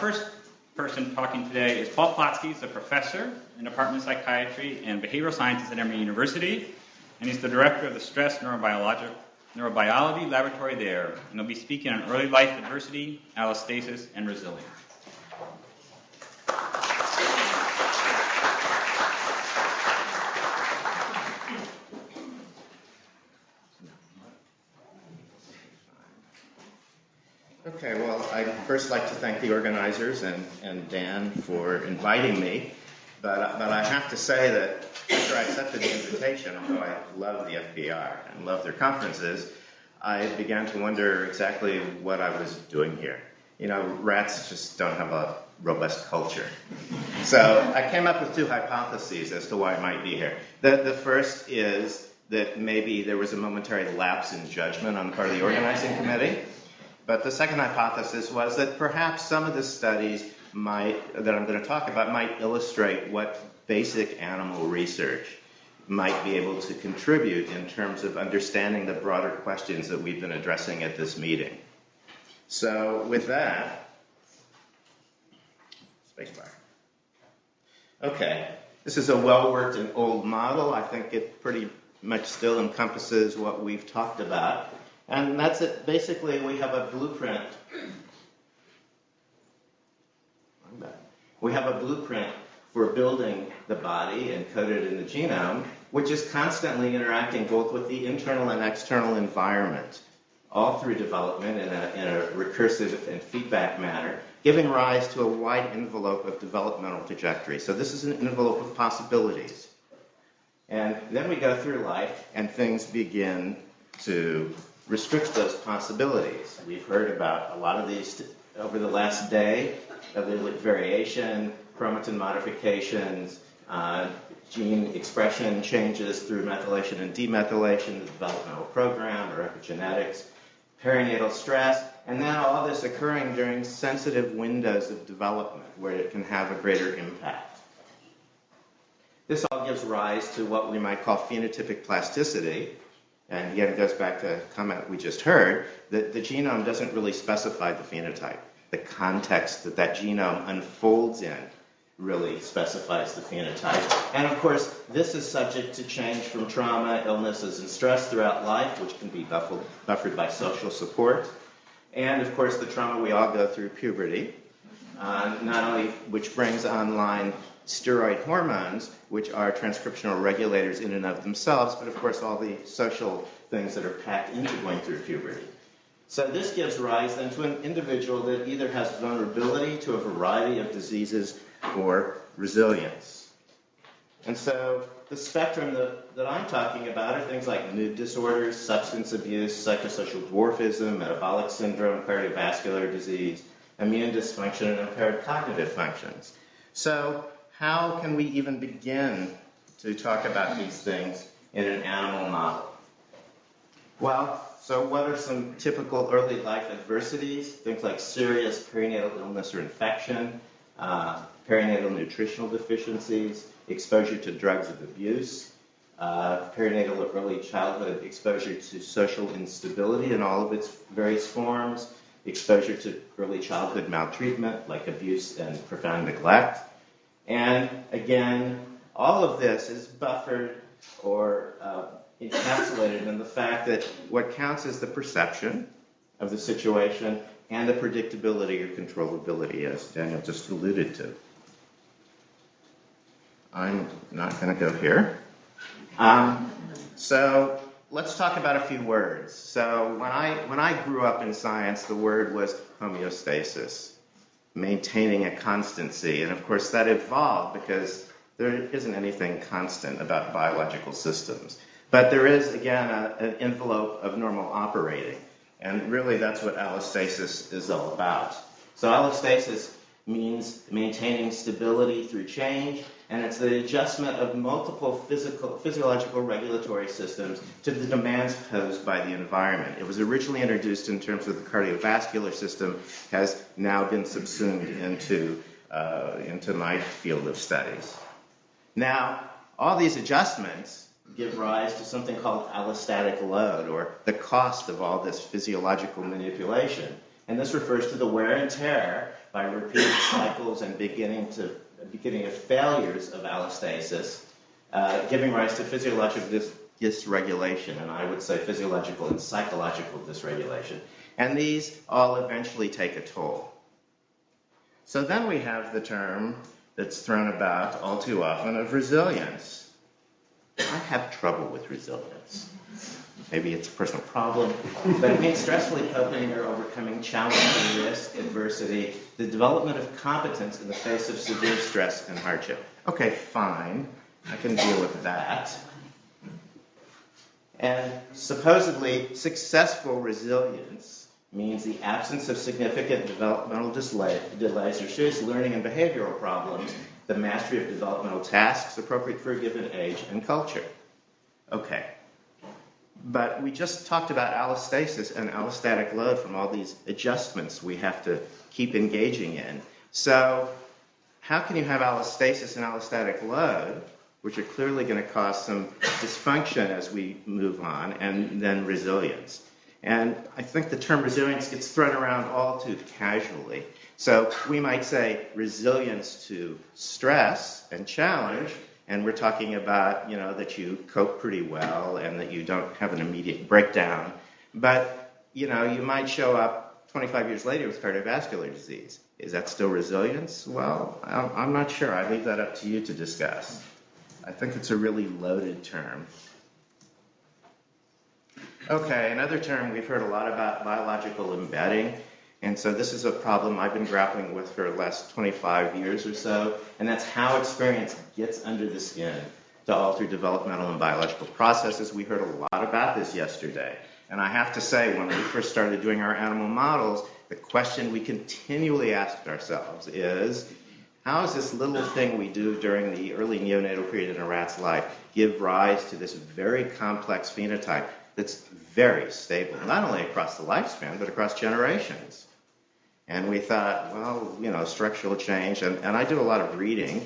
first person talking today is Paul Plotsky. He's a professor in Department of Psychiatry and Behavioral Sciences at Emory University, and he's the director of the Stress Neurobiology Laboratory there, and he'll be speaking on early life adversity, allostasis, and resilience. Okay, well, I'd first like to thank the organizers and Dan for inviting me, but I have to say that after I accepted the invitation, although I love the FPR and love their conferences, I began to wonder exactly what I was doing here. You know, rats just don't have a robust culture. So I came up with two hypotheses as to why I might be here. The first is that maybe there was a momentary lapse in judgment on the part of the organizing committee. But the second hypothesis was that perhaps some of the studies that I'm going to talk about might illustrate what basic animal research might be able to contribute in terms of understanding the broader questions that we've been addressing at this meeting. So with that, spacebar. Okay, this is a well-worked and old model. I think it pretty much still encompasses what we've talked about. And that's it. Basically, we have a blueprint. We have a blueprint for building the body encoded in the genome, which is constantly interacting both with the internal and external environment, all through development in a recursive and feedback manner, giving rise to a wide envelope of developmental trajectory. So this is an envelope of possibilities. And then we go through life, and things begin to restrict those possibilities. We've heard about a lot of these over the last day, allelic variation, chromatin modifications, gene expression changes through methylation and demethylation, the developmental program, or epigenetics, perinatal stress, and now all this occurring during sensitive windows of development where it can have a greater impact. This all gives rise to what we might call phenotypic plasticity. And again, it goes back to a comment we just heard, that the genome doesn't really specify the phenotype. The context that that genome unfolds in really specifies the phenotype. And of course, this is subject to change from trauma, illnesses, and stress throughout life, which can be buffered by social support. And of course, the trauma we all go through, puberty, not only which brings online steroid hormones, which are transcriptional regulators in and of themselves, but of course all the social things that are packed into going through puberty. So this gives rise then to an individual that either has vulnerability to a variety of diseases or resilience. And so the spectrum that I'm talking about are things like mood disorders, substance abuse, psychosocial dwarfism, metabolic syndrome, cardiovascular disease, immune dysfunction, and impaired cognitive functions. So how can we even begin to talk about these things in an animal model? Well, so what are some typical early life adversities? Things like serious perinatal illness or infection, perinatal nutritional deficiencies, exposure to drugs of abuse, perinatal or early childhood exposure to social instability in all of its various forms, exposure to early childhood maltreatment like abuse and profound neglect. And again, all of this is buffered or encapsulated in the fact that what counts is the perception of the situation and the predictability or controllability, as Daniel just alluded to. I'm not going to go here. So let's talk about a few words. So when I grew up in science, the word was homeostasis, maintaining a constancy. And of course that evolved because there isn't anything constant about biological systems. But there is, again, an envelope of normal operating. And really that's what allostasis is all about. So allostasis means maintaining stability through change, and it's the adjustment of multiple physiological regulatory systems to the demands posed by the environment. It was originally introduced in terms of the cardiovascular system, has now been subsumed into my field of studies. Now, all these adjustments give rise to something called allostatic load, or the cost of all this physiological manipulation. And this refers to the wear and tear by repeated cycles and beginning of failures of allostasis, giving rise to physiological dysregulation, and I would say physiological and psychological dysregulation. And these all eventually take a toll. So then we have the term that's thrown about all too often of resilience. I have trouble with resilience. Maybe it's a personal problem, but it means stressfully coping or overcoming challenging risk, adversity, the development of competence in the face of severe stress and hardship. Okay, fine. I can deal with that. And supposedly successful resilience means the absence of significant developmental delays or serious learning and behavioral problems, the mastery of developmental tasks appropriate for a given age and culture. Okay. But we just talked about allostasis and allostatic load from all these adjustments we have to keep engaging in. So how can you have allostasis and allostatic load, which are clearly going to cause some dysfunction as we move on, and then resilience? And I think the term resilience gets thrown around all too casually. So we might say resilience to stress and challenge, and we're talking about, that you cope pretty well and that you don't have an immediate breakdown. But, you might show up 25 years later with cardiovascular disease. Is that still resilience? Well, I'm not sure. I leave that up to you to discuss. I think it's a really loaded term. Okay, another term we've heard a lot about, biological embedding. And so this is a problem I've been grappling with for the last 25 years or so, and that's how experience gets under the skin to alter developmental and biological processes. We heard a lot about this yesterday. And I have to say, when we first started doing our animal models, the question we continually asked ourselves is, how does this little thing we do during the early neonatal period in a rat's life give rise to this very complex phenotype that's very stable, not only across the lifespan, but across generations? And we thought, well, structural change. And I do a lot of reading,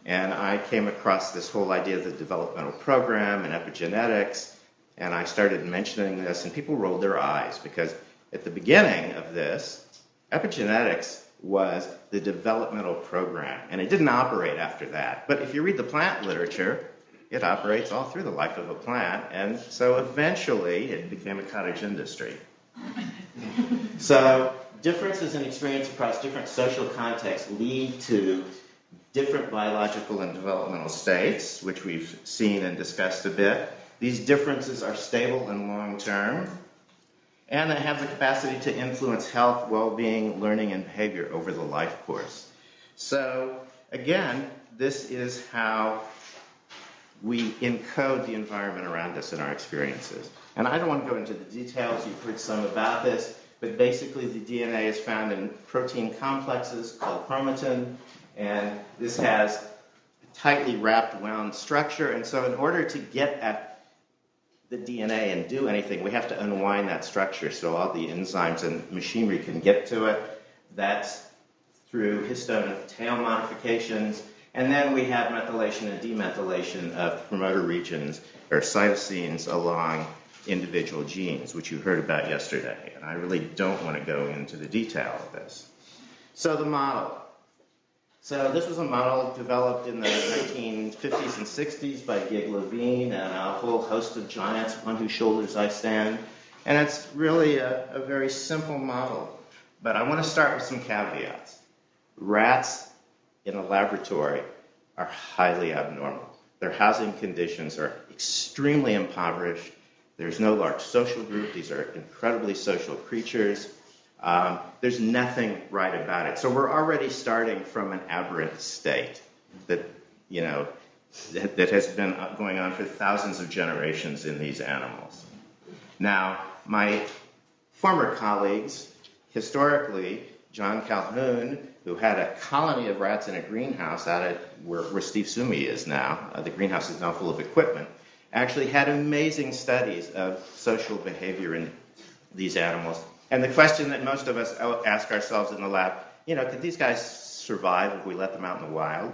and I came across this whole idea of the developmental program and epigenetics, and I started mentioning this, and people rolled their eyes, because at the beginning of this, epigenetics was the developmental program, and it didn't operate after that. But if you read the plant literature, it operates all through the life of a plant, and so eventually it became a cottage industry. So differences in experience across different social contexts lead to different biological and developmental states, which we've seen and discussed a bit. These differences are stable and long-term, and they have the capacity to influence health, well-being, learning, and behavior over the life course. So, again, this is how we encode the environment around us in our experiences. And I don't want to go into the details. You've heard some about this. But basically, the DNA is found in protein complexes called chromatin, and this has a tightly wrapped, wound structure. And so in order to get at the DNA and do anything, we have to unwind that structure so all the enzymes and machinery can get to it. That's through histone tail modifications. And then we have methylation and demethylation of promoter regions, or cytosines, along individual genes, which you heard about yesterday. And I really don't want to go into the detail of this. So the model. So this was a model developed in the 1950s and 60s by Gig Levine and a whole host of giants on whose shoulders I stand. And it's really a very simple model. But I want to start with some caveats. Rats in a laboratory are highly abnormal. Their housing conditions are extremely impoverished. There's no large social group. These are incredibly social creatures. There's nothing right about it. So we're already starting from an aberrant state that has been going on for thousands of generations in these animals. Now, my former colleagues, historically, John Calhoun, who had a colony of rats in a greenhouse out at where Steve Sumi is now, the greenhouse is now full of equipment, actually had amazing studies of social behavior in these animals. And the question that most of us ask ourselves in the lab, could these guys survive if we let them out in the wild?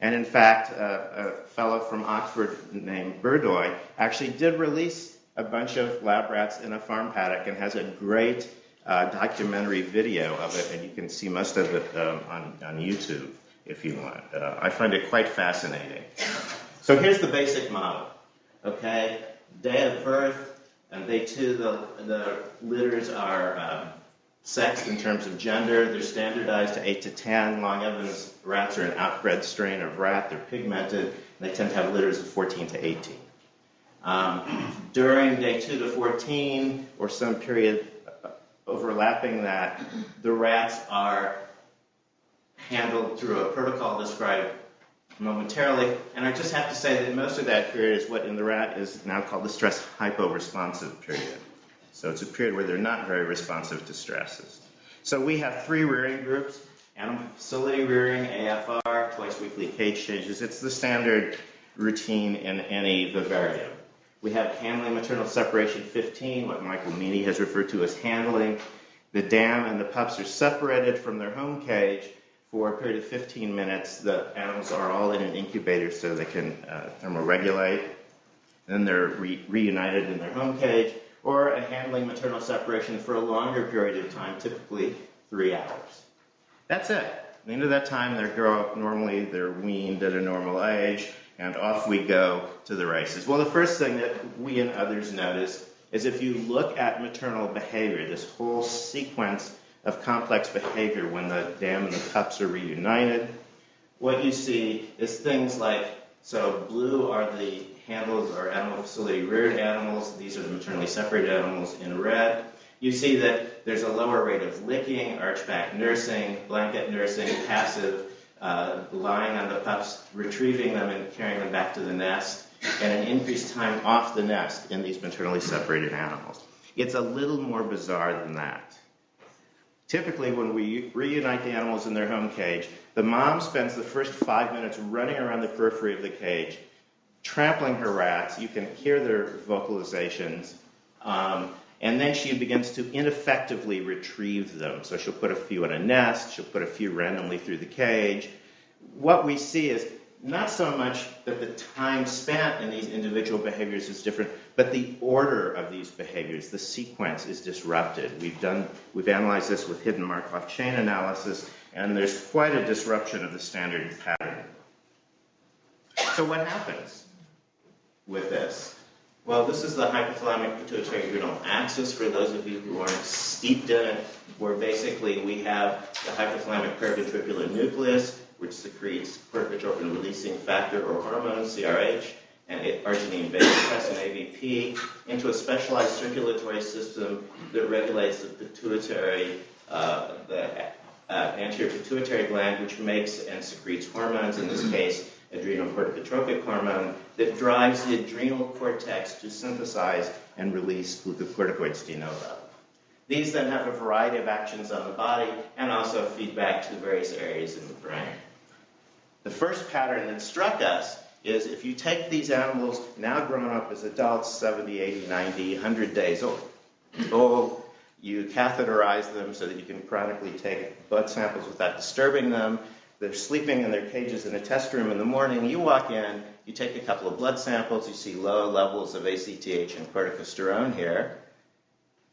And in fact, a fellow from Oxford named Burdoy actually did release a bunch of lab rats in a farm paddock and has a great documentary video of it, and you can see most of it on YouTube if you want. I find it quite fascinating. So here's the basic model. Okay, day of birth, and day 2, the litters are sexed in terms of gender. They're standardized to 8 to 10. Long Evans rats are an outbred strain of rat. They're pigmented, and they tend to have litters of 14 to 18. During day 2 to 14, or some period overlapping that, the rats are handled through a protocol described momentarily. And I just have to say that most of that period is what in the rat is now called the stress hypo-responsive period. So it's a period where they're not very responsive to stresses. So we have 3 rearing groups: animal facility rearing, AFR, twice weekly cage changes. It's the standard routine in any vivarium. We have handling maternal separation 15, what Michael Meany has referred to as handling. The dam and the pups are separated from their home cage for a period of 15 minutes. The animals are all in an incubator so they can thermoregulate. Then they're reunited in their home cage, or a handling maternal separation for a longer period of time, typically 3 hours. That's it. At the end of that time, they grow up normally, they're weaned at a normal age, and off we go to the races. Well, the first thing that we and others notice is if you look at maternal behavior, this whole sequence of complex behavior when the dam and the pups are reunited, what you see is things like, so blue are the handled or animal facility reared animals. These are the maternally separated animals in red. You see that there's a lower rate of licking, archback nursing, blanket nursing, passive, lying on the pups, retrieving them and carrying them back to the nest, and an increased time off the nest in these maternally separated animals. It's a little more bizarre than that. Typically, when we reunite the animals in their home cage, the mom spends the first 5 minutes running around the periphery of the cage, trampling her rats. You can hear their vocalizations. And then she begins to ineffectively retrieve them. So she'll put a few in a nest. She'll put a few randomly through the cage. What we see is not so much that the time spent in these individual behaviors is different, but the order of these behaviors, the sequence, is disrupted. We've analyzed this with hidden Markov chain analysis, and there's quite a disruption of the standard pattern. So what happens with this? Well, this is the hypothalamic pituitary adrenal axis for those of you who aren't steeped in it, where basically we have the hypothalamic paraventricular nucleus, which secretes corticotropin-releasing factor or hormone, CRH, and arginine beta-press and ABP, into a specialized circulatory system that regulates the pituitary, the anterior pituitary gland, which makes and secretes hormones, in this case, adrenocorticotropic hormone, that drives the adrenal cortex to synthesize and release glucocorticoids de novo. These then have a variety of actions on the body and also feedback to various areas in the brain. The first pattern that struck us is if you take these animals now grown up as adults, 70, 80, 90, 100 days old, you catheterize them so that you can chronically take blood samples without disturbing them. They're sleeping in their cages in a test room in the morning. You walk in, you take a couple of blood samples, you see low levels of ACTH and corticosterone here.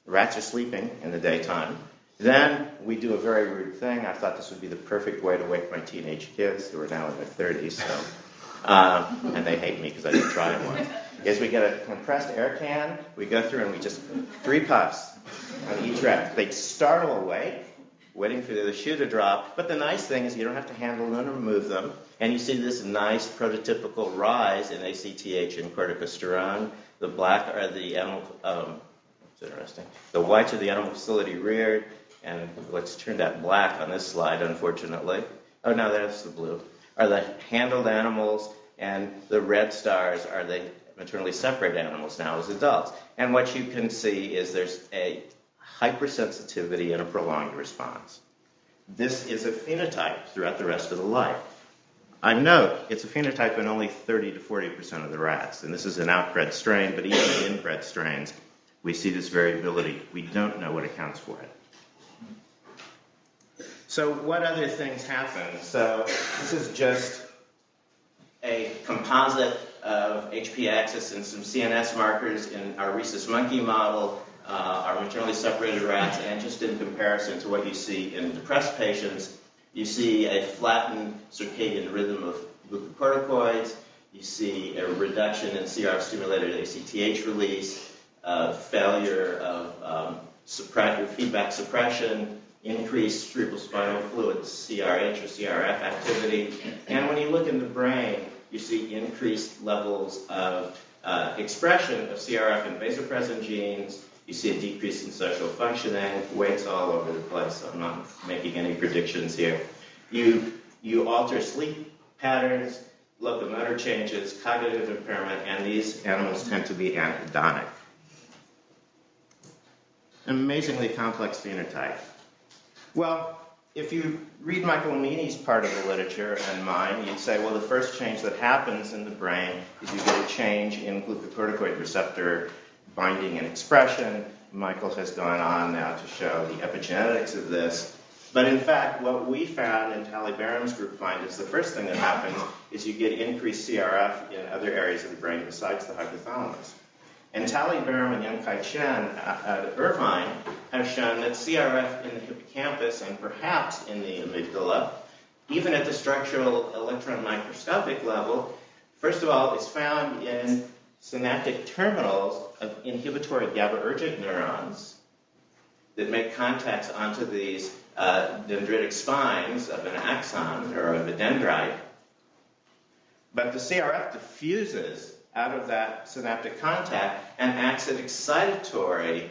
The rats are sleeping in the daytime. Then we do a very rude thing. I thought this would be the perfect way to wake my teenage kids, who are now in their 30s, and they hate me because I didn't try it once, is we get a compressed air can, we go through and we just 3 puffs on each rat. They startle awake, waiting for the shoe to drop. But the nice thing is you don't have to handle them or remove them. And you see this nice prototypical rise in ACTH and corticosterone. The black are the animal, it's interesting. The whites are the animal facility reared, and what's turned out black on this slide, unfortunately. Oh, no, that's the blue. Are the handled animals, and the red stars are the maternally separated animals now as adults. And what you can see is there's a hypersensitivity and a prolonged response. This is a phenotype throughout the rest of the life. I note it's a phenotype in only 30 to 40% of the rats, and this is an outbred strain, but even in inbred strains, we see this variability. We don't know what accounts for it. So what other things happen? So this is just a composite of HP axis and some CNS markers in our rhesus monkey model. are maternally separated rats, and just in comparison to what you see in depressed patients, you see a flattened circadian rhythm of glucocorticoids, you see a reduction in CRF-stimulated ACTH release, failure of feedback suppression, increased cerebrospinal fluid CRH or CRF activity, and when you look in the brain, you see increased levels of expression of CRF and vasopressin genes. You see a decrease in social functioning, weights all over the place, so I'm not making any predictions here. You alter sleep patterns, locomotor changes, cognitive impairment, and these animals tend to be anhedonic. An amazingly complex phenotype. Well, if you read Michael Meany's part of the literature and mine, you'd say, well, the first change that happens in the brain is you get a change in glucocorticoid receptor binding and expression. Michael has gone on now to show the epigenetics of this. But in fact, what we found and Tali Barham's group find is the first thing that happens is you get increased CRF in other areas of the brain besides the hypothalamus. And Tali Barham and Young-Kai Chen at Irvine have shown that CRF in the hippocampus and perhaps in the amygdala, even at the structural electron microscopic level, first of all, is found in synaptic terminals of inhibitory GABAergic neurons that make contacts onto these dendritic spines of an axon or of a dendrite. But the CRF diffuses out of that synaptic contact and acts at excitatory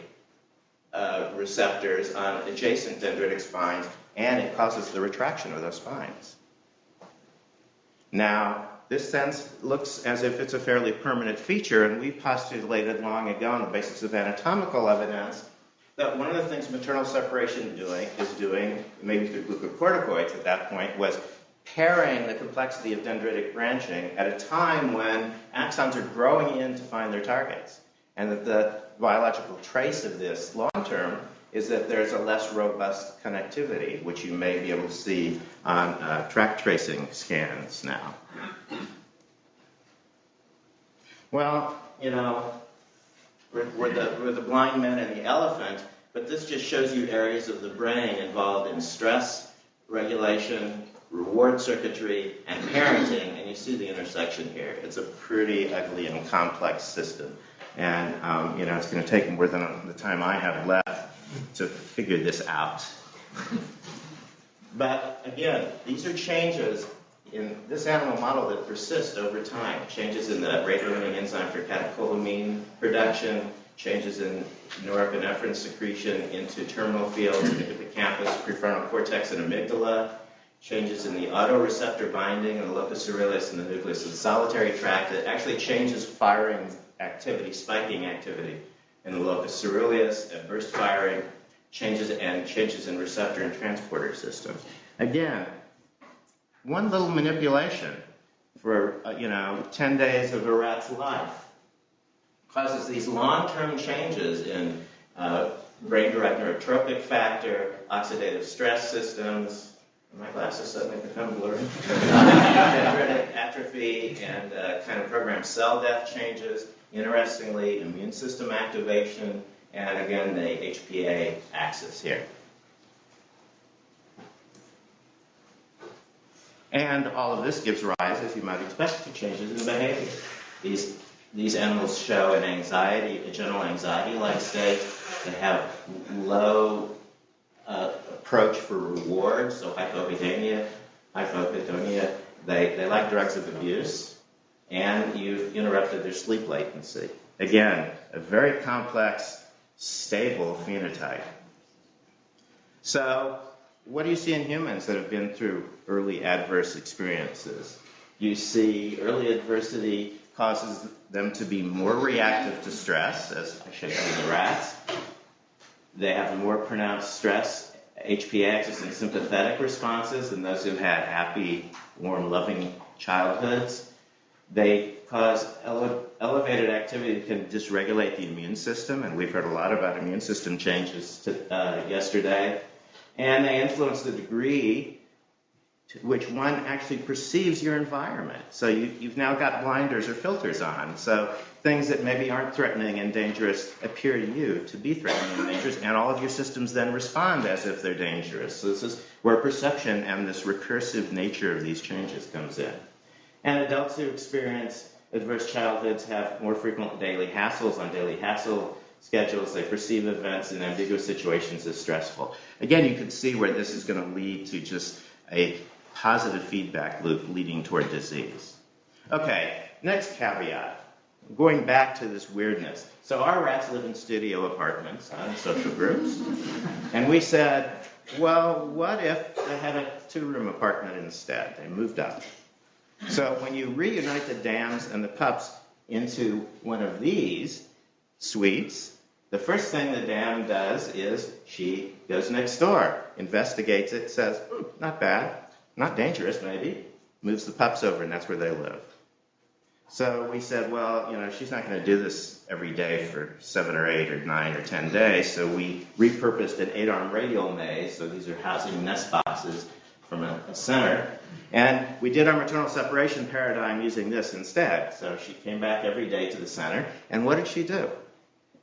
receptors on adjacent dendritic spines, and it causes the retraction of those spines. Now, this sense looks as if it's a fairly permanent feature, and we postulated long ago on the basis of anatomical evidence that one of the things maternal separation is doing, maybe through glucocorticoids at that point, was pairing the complexity of dendritic branching at a time when axons are growing in to find their targets. And that the biological trace of this long-term is that there's a less robust connectivity, which you may be able to see on track tracing scans now. Well, you know, we're the blind men and the elephant, but this just shows you areas of the brain involved in stress regulation, reward circuitry, and parenting, and you see the intersection here. It's a pretty ugly and complex system. And, you know, it's going to take more than the time I have left to figure this out. But, again, these are changes in this animal model that persist over time. Changes in the rate-limiting enzyme for catecholamine production, changes in norepinephrine secretion into terminal fields in the hippocampus, prefrontal cortex, and amygdala, changes in the autoreceptor binding and the locus coeruleus and the nucleus of the solitary tract that actually changes firing activity, spiking activity in the locus coeruleus, and burst firing, changes in receptor and transporter systems. Again, one little manipulation for, 10 days of a rat's life causes these long-term changes in brain-derived neurotropic factor, oxidative stress systems. My glasses suddenly become blurry. Dendritic atrophy and kind of programmed cell death changes. Interestingly, immune system activation, and again, the HPA axis here. And all of this gives rise, as you might expect, to changes in behavior. These animals show a general anxiety-like state. They have low approach for reward, so hypopitonia. They like drugs of abuse, and you've interrupted their sleep latency. Again, a very complex, stable phenotype. So, what do you see in humans that have been through early adverse experiences? You see early adversity causes them to be more reactive to stress, as I showed you in the rats. They have more pronounced stress, HPA axis, and sympathetic responses than those who had happy, warm, loving childhoods. They cause elevated activity that can dysregulate the immune system, and we've heard a lot about immune system changes yesterday. And they influence the degree which one actually perceives your environment. So you've now got blinders or filters on. So things that maybe aren't threatening and dangerous appear to you to be threatening and dangerous, and all of your systems then respond as if they're dangerous. So this is where perception and this recursive nature of these changes comes in. And adults who experience adverse childhoods have more frequent daily hassles on daily hassle schedules. They perceive events in ambiguous situations as stressful. Again, you can see where this is going to lead to just a positive feedback loop leading toward disease. Okay, next caveat. Going back to this weirdness. So our rats live in studio apartments, not in social groups. And we said, well, what if they had a 2-room apartment instead? They moved up. So when you reunite the dams and the pups into one of these suites, the first thing the dam does is she goes next door, investigates it, says, not bad, not dangerous maybe, moves the pups over, and that's where they live. So we said, well, she's not going to do this every day for 7 or 8 or 9 or 10 days, so we repurposed an 8-arm radial maze, so these are housing nest boxes from a center, and we did our maternal separation paradigm using this instead. So she came back every day to the center, and what did she do?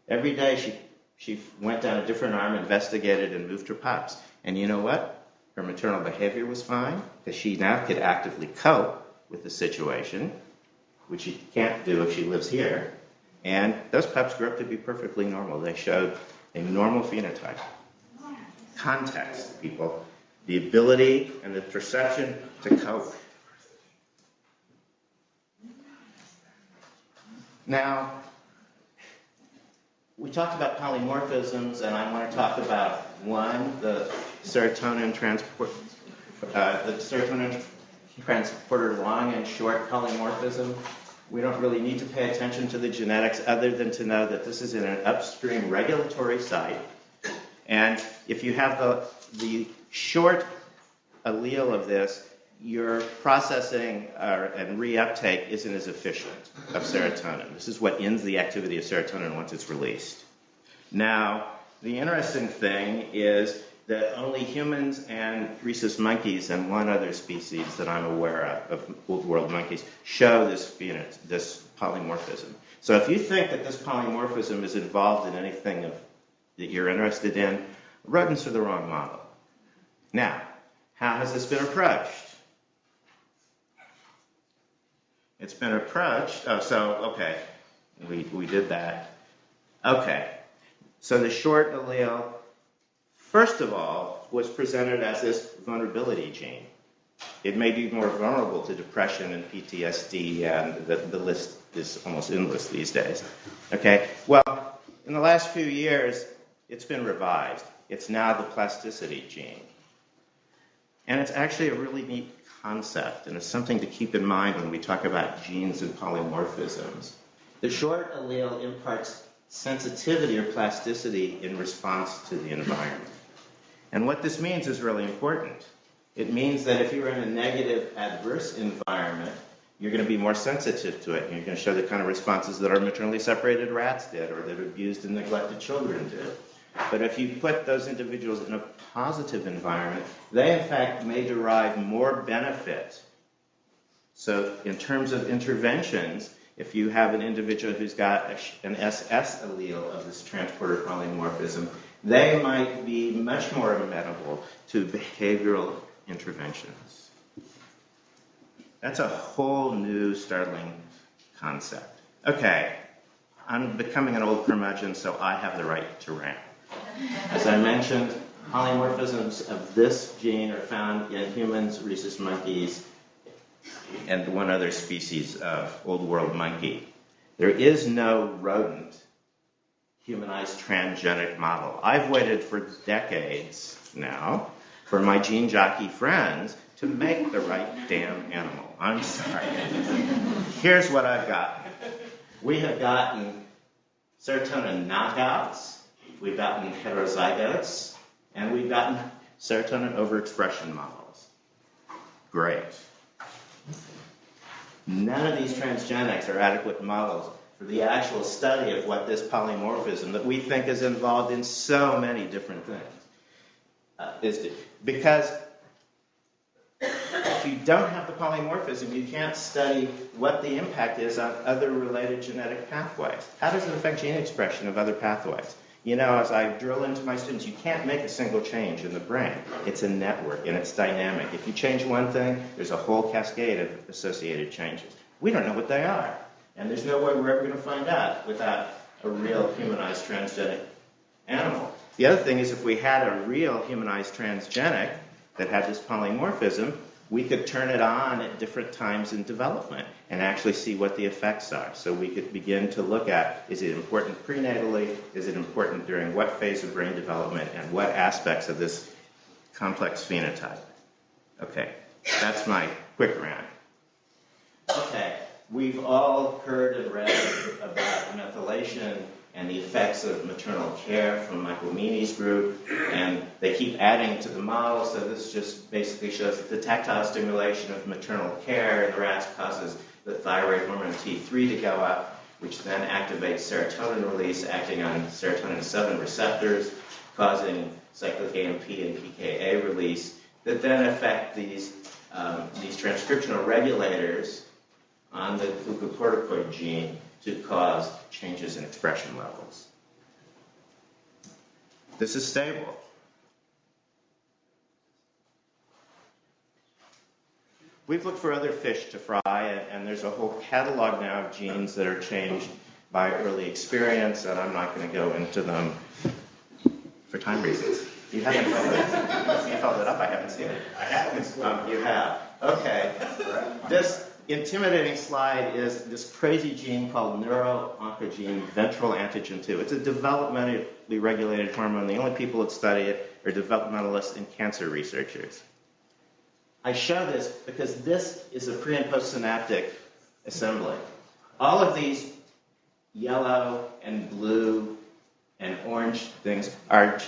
Every day she went down a different arm, investigated, and moved her pups. And you know what? Her maternal behavior was fine, because she now could actively cope with the situation, which she can't do if she lives here. And those pups grew up to be perfectly normal. They showed a normal phenotype. Context, people. The ability and the perception to cope. Now, we talked about polymorphisms, and I want to talk about one, the serotonin transporter long and short polymorphism. We don't really need to pay attention to the genetics other than to know that this is in an upstream regulatory site. And if you have the short allele of this, your processing and reuptake isn't as efficient of serotonin. This is what ends the activity of serotonin once it's released. Now, the interesting thing is that only humans and rhesus monkeys and one other species that I'm aware of Old World monkeys, show this polymorphism. So if you think that this polymorphism is involved in anything that you're interested in, rodents are the wrong model. Now, how has this been approached? It's been approached, we did that. Okay, so the short allele, first of all, was presented as this vulnerability gene. It may be more vulnerable to depression and PTSD, and the list is almost endless these days. Okay, well, in the last few years, it's been revised. It's now the plasticity gene. And it's actually a really neat concept, and it's something to keep in mind when we talk about genes and polymorphisms. The short allele imparts sensitivity or plasticity in response to the environment. And what this means is really important. It means that if you're in a negative, adverse environment, you're going to be more sensitive to it, and you're going to show the kind of responses that our maternally separated rats did, or that abused and neglected children did. But if you put those individuals in a positive environment, they in fact may derive more benefit. So in terms of interventions, if you have an individual who's got an SS allele of this transporter polymorphism, they might be much more amenable to behavioral interventions. That's a whole new startling concept. Okay, I'm becoming an old curmudgeon, so I have the right to rant. As I mentioned, polymorphisms of this gene are found in humans, rhesus monkeys, and one other species of Old World monkey. There is no rodent humanized transgenic model. I've waited for decades now for my gene jockey friends to make the right damn animal. I'm sorry. Here's what I've got. We have gotten serotonin knockouts, we've gotten heterozygotes, and we've gotten serotonin overexpression models. Great. None of these transgenics are adequate models for the actual study of what this polymorphism that we think is involved in so many different things is. Because if you don't have the polymorphism, you can't study what the impact is on other related genetic pathways. How does it affect gene expression of other pathways? You know, as I drill into my students, you can't make a single change in the brain. It's a network, and it's dynamic. If you change one thing, there's a whole cascade of associated changes. We don't know what they are, and there's no way we're ever going to find out without a real humanized transgenic animal. The other thing is if we had a real humanized transgenic that had this polymorphism, we could turn it on at different times in development and actually see what the effects are. So we could begin to look at, is it important prenatally? Is it important during what phase of brain development? And what aspects of this complex phenotype? Okay, that's my quick rant. Okay, we've all heard and read about methylation and the effects of maternal care from Michael Meany's group, and they keep adding to the model, so this just basically shows that the tactile stimulation of maternal care in the rats causes the thyroid hormone T3 to go up, which then activates serotonin release, acting on serotonin 7 receptors, causing cyclic AMP and PKA release, that then affect these transcriptional regulators on the glucocorticoid gene to cause changes in expression levels. This is stable. We've looked for other fish to fry, and there's a whole catalog now of genes that are changed by early experience, and I'm not going to go into them for time reasons. You haven't filled it. You filled it up. I haven't seen it. I haven't. You have. Okay. This intimidating slide is this crazy gene called neurooncogene ventral antigen 2. It's a developmentally regulated hormone. The only people that study it are developmentalists and cancer researchers. I show this because this is a pre- and postsynaptic assembly. All of these yellow and blue and orange things are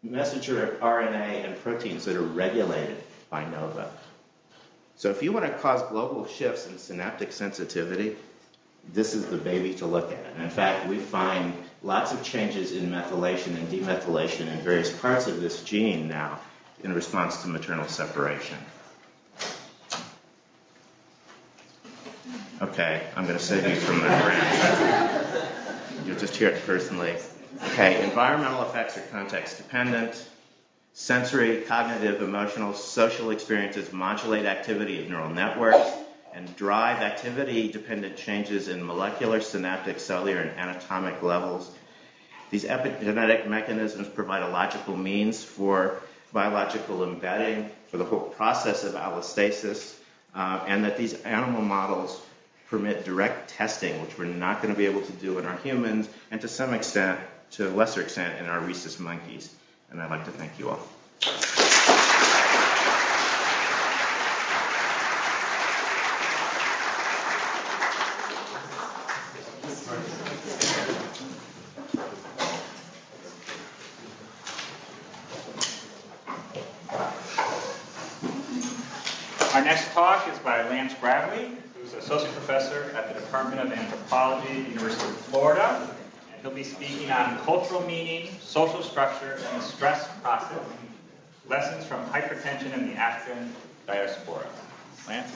messenger RNA and proteins that are regulated by NOVA. So if you want to cause global shifts in synaptic sensitivity, this is the baby to look at. And in fact, we find lots of changes in methylation and demethylation in various parts of this gene now in response to maternal separation. Okay, I'm going to save you from the rant. You'll just hear it personally. Okay, environmental effects are context dependent. Sensory, cognitive, emotional, social experiences modulate activity of neural networks and drive activity-dependent changes in molecular, synaptic, cellular, and anatomic levels. These epigenetic mechanisms provide a logical means for biological embedding for the whole process of allostasis, and that these animal models permit direct testing, which we're not going to be able to do in our humans, and to some extent, to a lesser extent, in our rhesus monkeys. And I'd like to thank you all. Our next talk is by Clarence Gravlee, who's associate professor at the Department of Anthropology, University of Florida. He'll be speaking on cultural meaning, social structure, and stress processing, lessons from hypertension in the African diaspora. Lance?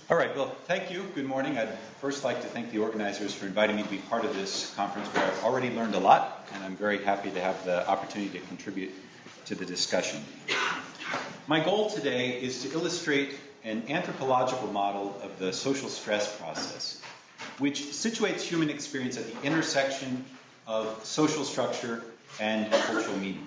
All right, well, thank you. Good morning. I'd first like to thank the organizers for inviting me to be part of this conference where I've already learned a lot, and I'm very happy to have the opportunity to contribute to the discussion. My goal today is to illustrate an anthropological model of the social stress process, which situates human experience at the intersection of social structure and cultural meaning.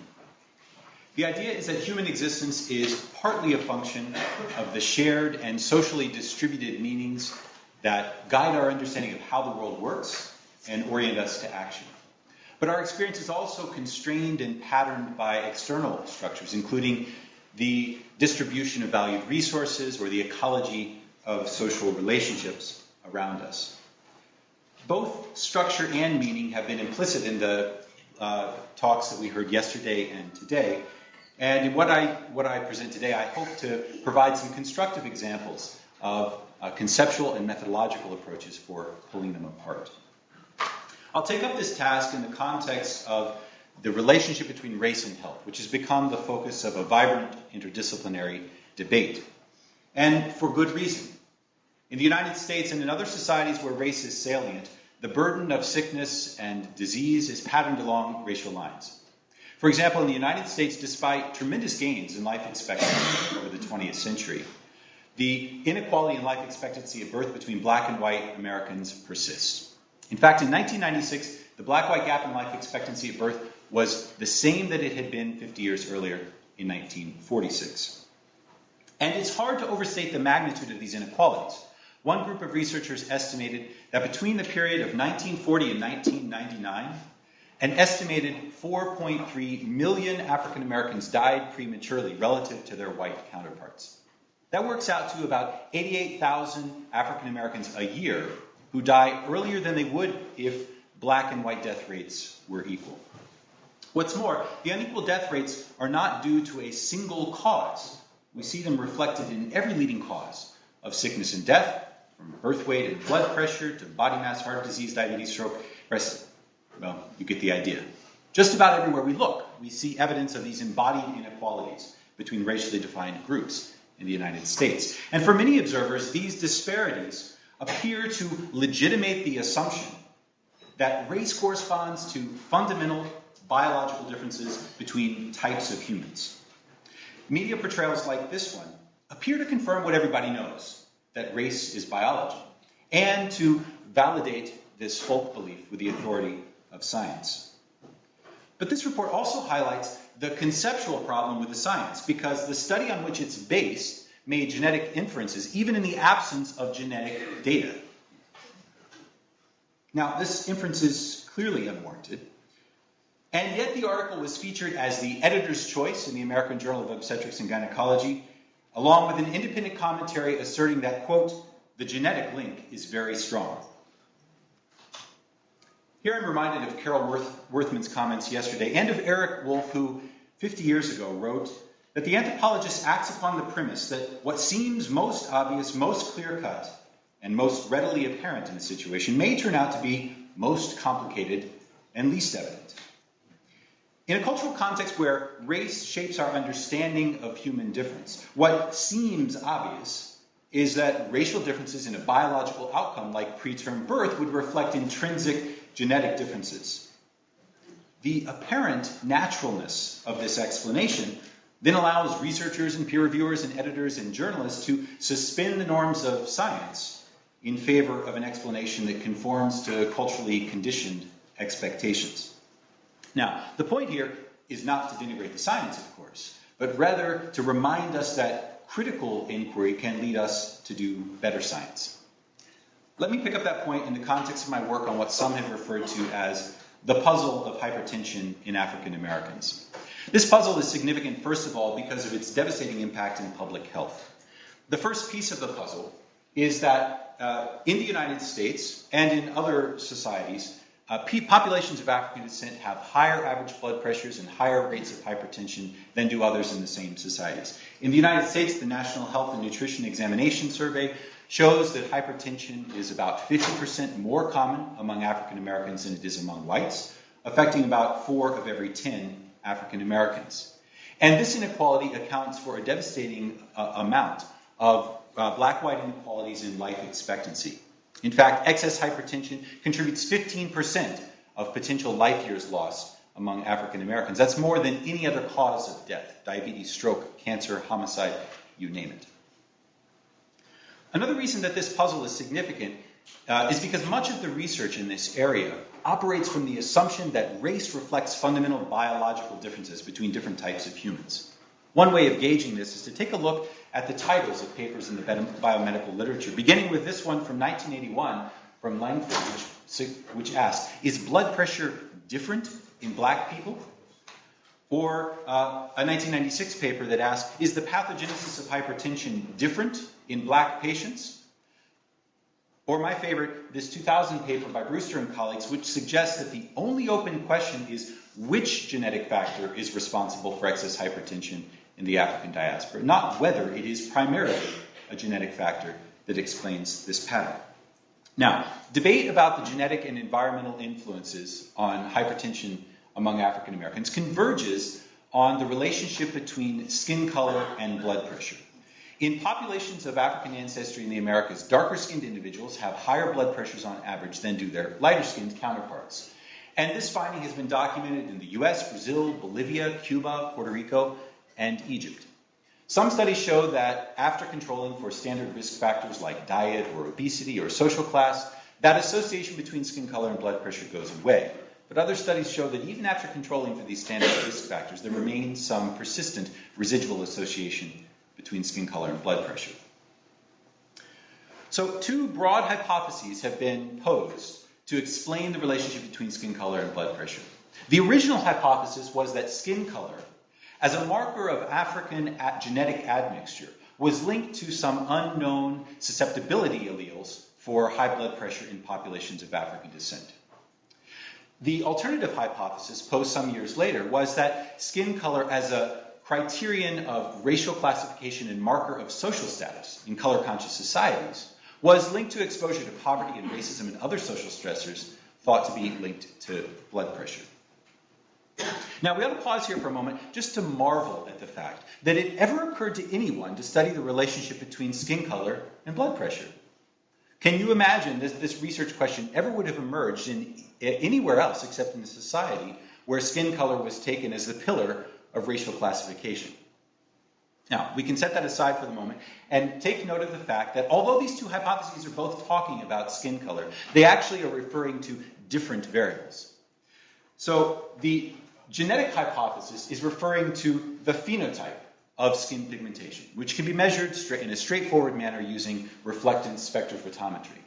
The idea is that human existence is partly a function of the shared and socially distributed meanings that guide our understanding of how the world works and orient us to action. But our experience is also constrained and patterned by external structures, including the distribution of valued resources or the ecology of social relationships around us. Both structure and meaning have been implicit in the talks that we heard yesterday and today. And in what I present today, I hope to provide some constructive examples of conceptual and methodological approaches for pulling them apart. I'll take up this task in the context of the relationship between race and health, which has become the focus of a vibrant interdisciplinary debate. And for good reason. In the United States and in other societies where race is salient, the burden of sickness and disease is patterned along racial lines. For example, in the United States, despite tremendous gains in life expectancy over the 20th century, the inequality in life expectancy at birth between black and white Americans persists. In fact, in 1996, the black-white gap in life expectancy at birth was the same that it had been 50 years earlier in 1946. And it's hard to overstate the magnitude of these inequalities. One group of researchers estimated that between the period of 1940 and 1999, an estimated 4.3 million African Americans died prematurely relative to their white counterparts. That works out to about 88,000 African Americans a year who die earlier than they would if black and white death rates were equal. What's more, the unequal death rates are not due to a single cause. We see them reflected in every leading cause of sickness and death, from birth weight and blood pressure to body mass, heart disease, diabetes, stroke, rest. Well, you get the idea. Just about everywhere we look, we see evidence of these embodied inequalities between racially defined groups in the United States. And for many observers, these disparities appear to legitimate the assumption that race corresponds to fundamental biological differences between types of humans. Media portrayals like this one appear to confirm what everybody knows, that race is biology, and to validate this folk belief with the authority of science. But this report also highlights the conceptual problem with the science, because the study on which it's based made genetic inferences, even in the absence of genetic data. Now, this inference is clearly unwarranted, and yet the article was featured as the editor's choice in the American Journal of Obstetrics and Gynecology, along with an independent commentary asserting that, quote, the genetic link is very strong. Here I'm reminded of Carol Worthman's comments yesterday, and of Eric Wolf, who 50 years ago wrote that the anthropologist acts upon the premise that what seems most obvious, most clear-cut, and most readily apparent in a situation may turn out to be most complicated and least evident. In a cultural context where race shapes our understanding of human difference, what seems obvious is that racial differences in a biological outcome like preterm birth would reflect intrinsic genetic differences. The apparent naturalness of this explanation then allows researchers and peer reviewers and editors and journalists to suspend the norms of science in favor of an explanation that conforms to culturally conditioned expectations. Now, the point here is not to denigrate the science, of course, but rather to remind us that critical inquiry can lead us to do better science. Let me pick up that point in the context of my work on what some have referred to as the puzzle of hypertension in African Americans. This puzzle is significant, first of all, because of its devastating impact in public health. The first piece of the puzzle is that in the United States and in other societies, populations of African descent have higher average blood pressures and higher rates of hypertension than do others in the same societies. In the United States, the National Health and Nutrition Examination Survey shows that hypertension is about 50% more common among African Americans than it is among whites, affecting about 4 of every 10 African Americans. And this inequality accounts for a devastating amount of black-white inequalities in life expectancy. In fact, excess hypertension contributes 15% of potential life years lost among African Americans. That's more than any other cause of death: diabetes, stroke, cancer, homicide, you name it. Another reason that this puzzle is significant is because much of the research in this area operates from the assumption that race reflects fundamental biological differences between different types of humans. One way of gauging this is to take a look at the titles of papers in the biomedical literature, beginning with this one from 1981 from Lende, which asked, is blood pressure different in black people? Or a 1996 paper that asked, is the pathogenesis of hypertension different in black patients? Or my favorite, this 2000 paper by Brewster and colleagues, which suggests that the only open question is which genetic factor is responsible for excess hypertension in the African diaspora, not whether it is primarily a genetic factor that explains this pattern. Now, debate about the genetic and environmental influences on hypertension among African Americans converges on the relationship between skin color and blood pressure. In populations of African ancestry in the Americas, darker-skinned individuals have higher blood pressures on average than do their lighter-skinned counterparts. And this finding has been documented in the US, Brazil, Bolivia, Cuba, Puerto Rico, and Egypt. Some studies show that after controlling for standard risk factors like diet or obesity or social class, that association between skin color and blood pressure goes away. But other studies show that even after controlling for these standard risk factors, there remains some persistent residual association between skin color and blood pressure. So two broad hypotheses have been posed to explain the relationship between skin color and blood pressure. The original hypothesis was that skin color, as a marker of African genetic admixture, was linked to some unknown susceptibility alleles for high blood pressure in populations of African descent. The alternative hypothesis, posed some years later, was that skin color as a criterion of racial classification and marker of social status in color-conscious societies was linked to exposure to poverty and racism and other social stressors thought to be linked to blood pressure. Now, we ought to pause here for a moment just to marvel at the fact that it ever occurred to anyone to study the relationship between skin color and blood pressure. Can you imagine this research question ever would have emerged in anywhere else except in a society where skin color was taken as the pillar of racial classification? Now, we can set that aside for the moment and take note of the fact that although these two hypotheses are both talking about skin color, they actually are referring to different variables. So the genetic hypothesis is referring to the phenotype of skin pigmentation, which can be measured in a straightforward manner using reflectance spectrophotometry.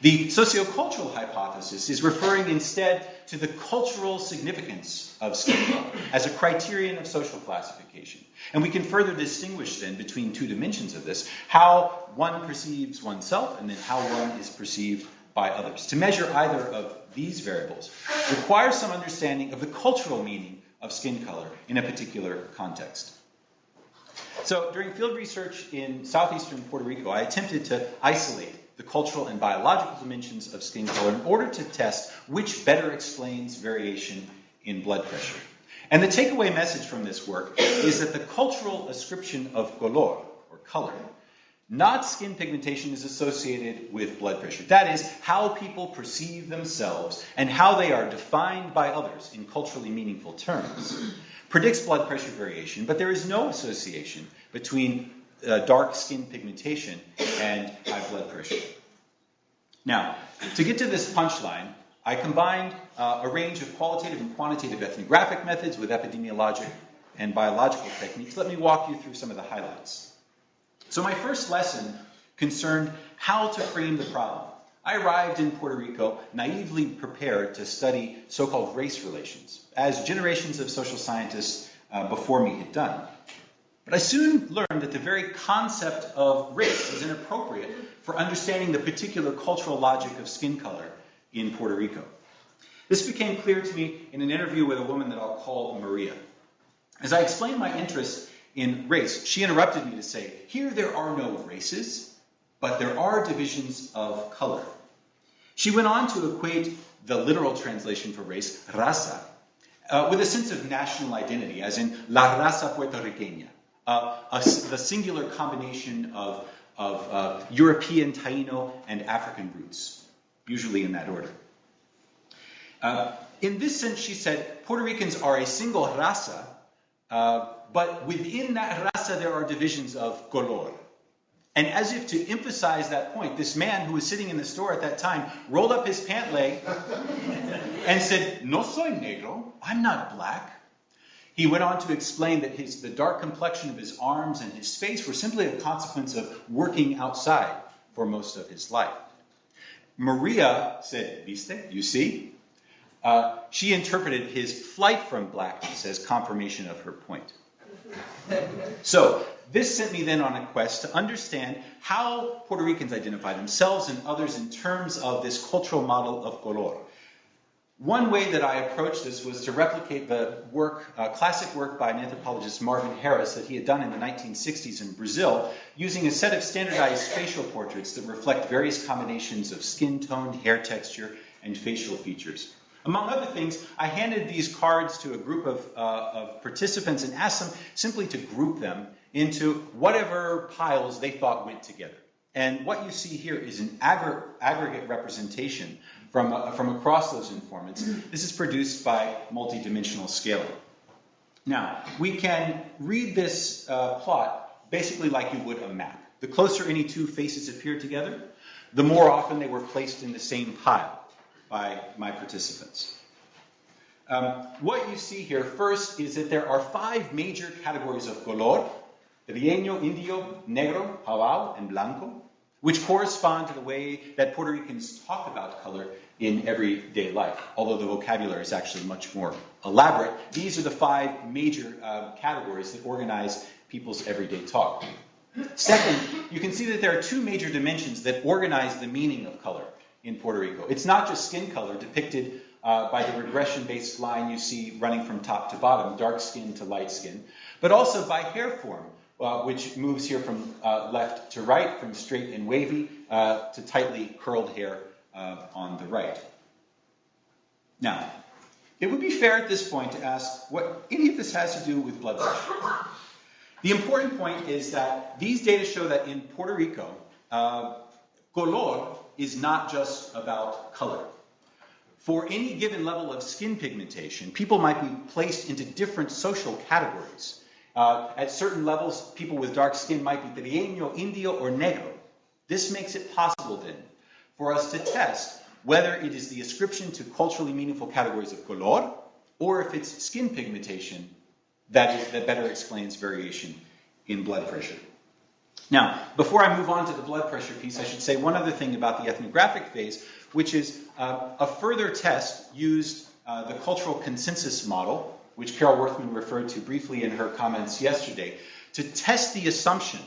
The sociocultural hypothesis is referring instead to the cultural significance of skin color as a criterion of social classification. And we can further distinguish then between two dimensions of this, how one perceives oneself and then how one is perceived by others. To measure either of these variables requires some understanding of the cultural meaning of skin color in a particular context. So during field research in southeastern Puerto Rico, I attempted to isolate the cultural and biological dimensions of skin color in order to test which better explains variation in blood pressure. And the takeaway message from this work is that the cultural ascription of color, or color, not skin pigmentation, is associated with blood pressure. That is, how people perceive themselves and how they are defined by others in culturally meaningful terms, predicts blood pressure variation, but there is no association between dark skin pigmentation and high blood pressure. Now, to get to this punchline, I combined a range of qualitative and quantitative ethnographic methods with epidemiologic and biological techniques. Let me walk you through some of the highlights. So my first lesson concerned how to frame the problem. I arrived in Puerto Rico naively prepared to study so-called race relations, as generations of social scientists before me had done. But I soon learned that the very concept of race is inappropriate for understanding the particular cultural logic of skin color in Puerto Rico. This became clear to me in an interview with a woman that I'll call Maria. As I explained my interest in race, she interrupted me to say, "Here there are no races, but there are divisions of color." She went on to equate the literal translation for race, raza, with a sense of national identity, as in la raza puertorriqueña, the singular combination of European, Taino, and African roots, usually in that order. In this sense, she said, Puerto Ricans are a single raza, but within that raza there are divisions of color. And as if to emphasize that point, this man who was sitting in the store at that time rolled up his pant leg and said, "No soy negro, I'm not black." He went on to explain that the dark complexion of his arms and his face were simply a consequence of working outside for most of his life. Maria said, "Viste, you see?" She interpreted his flight from blackness as confirmation of her point. So this sent me then on a quest to understand how Puerto Ricans identify themselves and others in terms of this cultural model of color. One way that I approached this was to replicate the classic work by an anthropologist, Marvin Harris, that he had done in the 1960s in Brazil, using a set of standardized facial portraits that reflect various combinations of skin tone, hair texture, and facial features. Among other things, I handed these cards to a group of participants and asked them simply to group them into whatever piles they thought went together. And what you see here is an aggregate representation from across those informants. This is produced by multidimensional scaling. Now, we can read this plot basically like you would a map. The closer any two faces appear together, the more often they were placed in the same pile by my participants. What you see here first is that there are 5 major categories of color: trigueño, indio, negro, ioral, and blanco, which correspond to the way that Puerto Ricans talk about color in everyday life. Although the vocabulary is actually much more elaborate, these are the 5 major categories that organize people's everyday talk. Second, you can see that there are 2 major dimensions that organize the meaning of color in Puerto Rico. It's not just skin color, depicted by the regression-based line you see running from top to bottom, dark skin to light skin, but also by hair form, which moves here from left to right, from straight and wavy to tightly curled hair on the right. Now, it would be fair at this point to ask what any of this has to do with blood pressure. The important point is that these data show that in Puerto Rico, color is not just about color. For any given level of skin pigmentation, people might be placed into different social categories. At certain levels, people with dark skin might be trigueño, indio, or negro. This makes it possible, then, for us to test whether it is the ascription to culturally meaningful categories of color, or if it's skin pigmentation that better explains variation in blood pressure. Now, before I move on to the blood pressure piece, I should say one other thing about the ethnographic phase, which is a further test used the cultural consensus model, which Carol Worthman referred to briefly in her comments yesterday, to test the assumption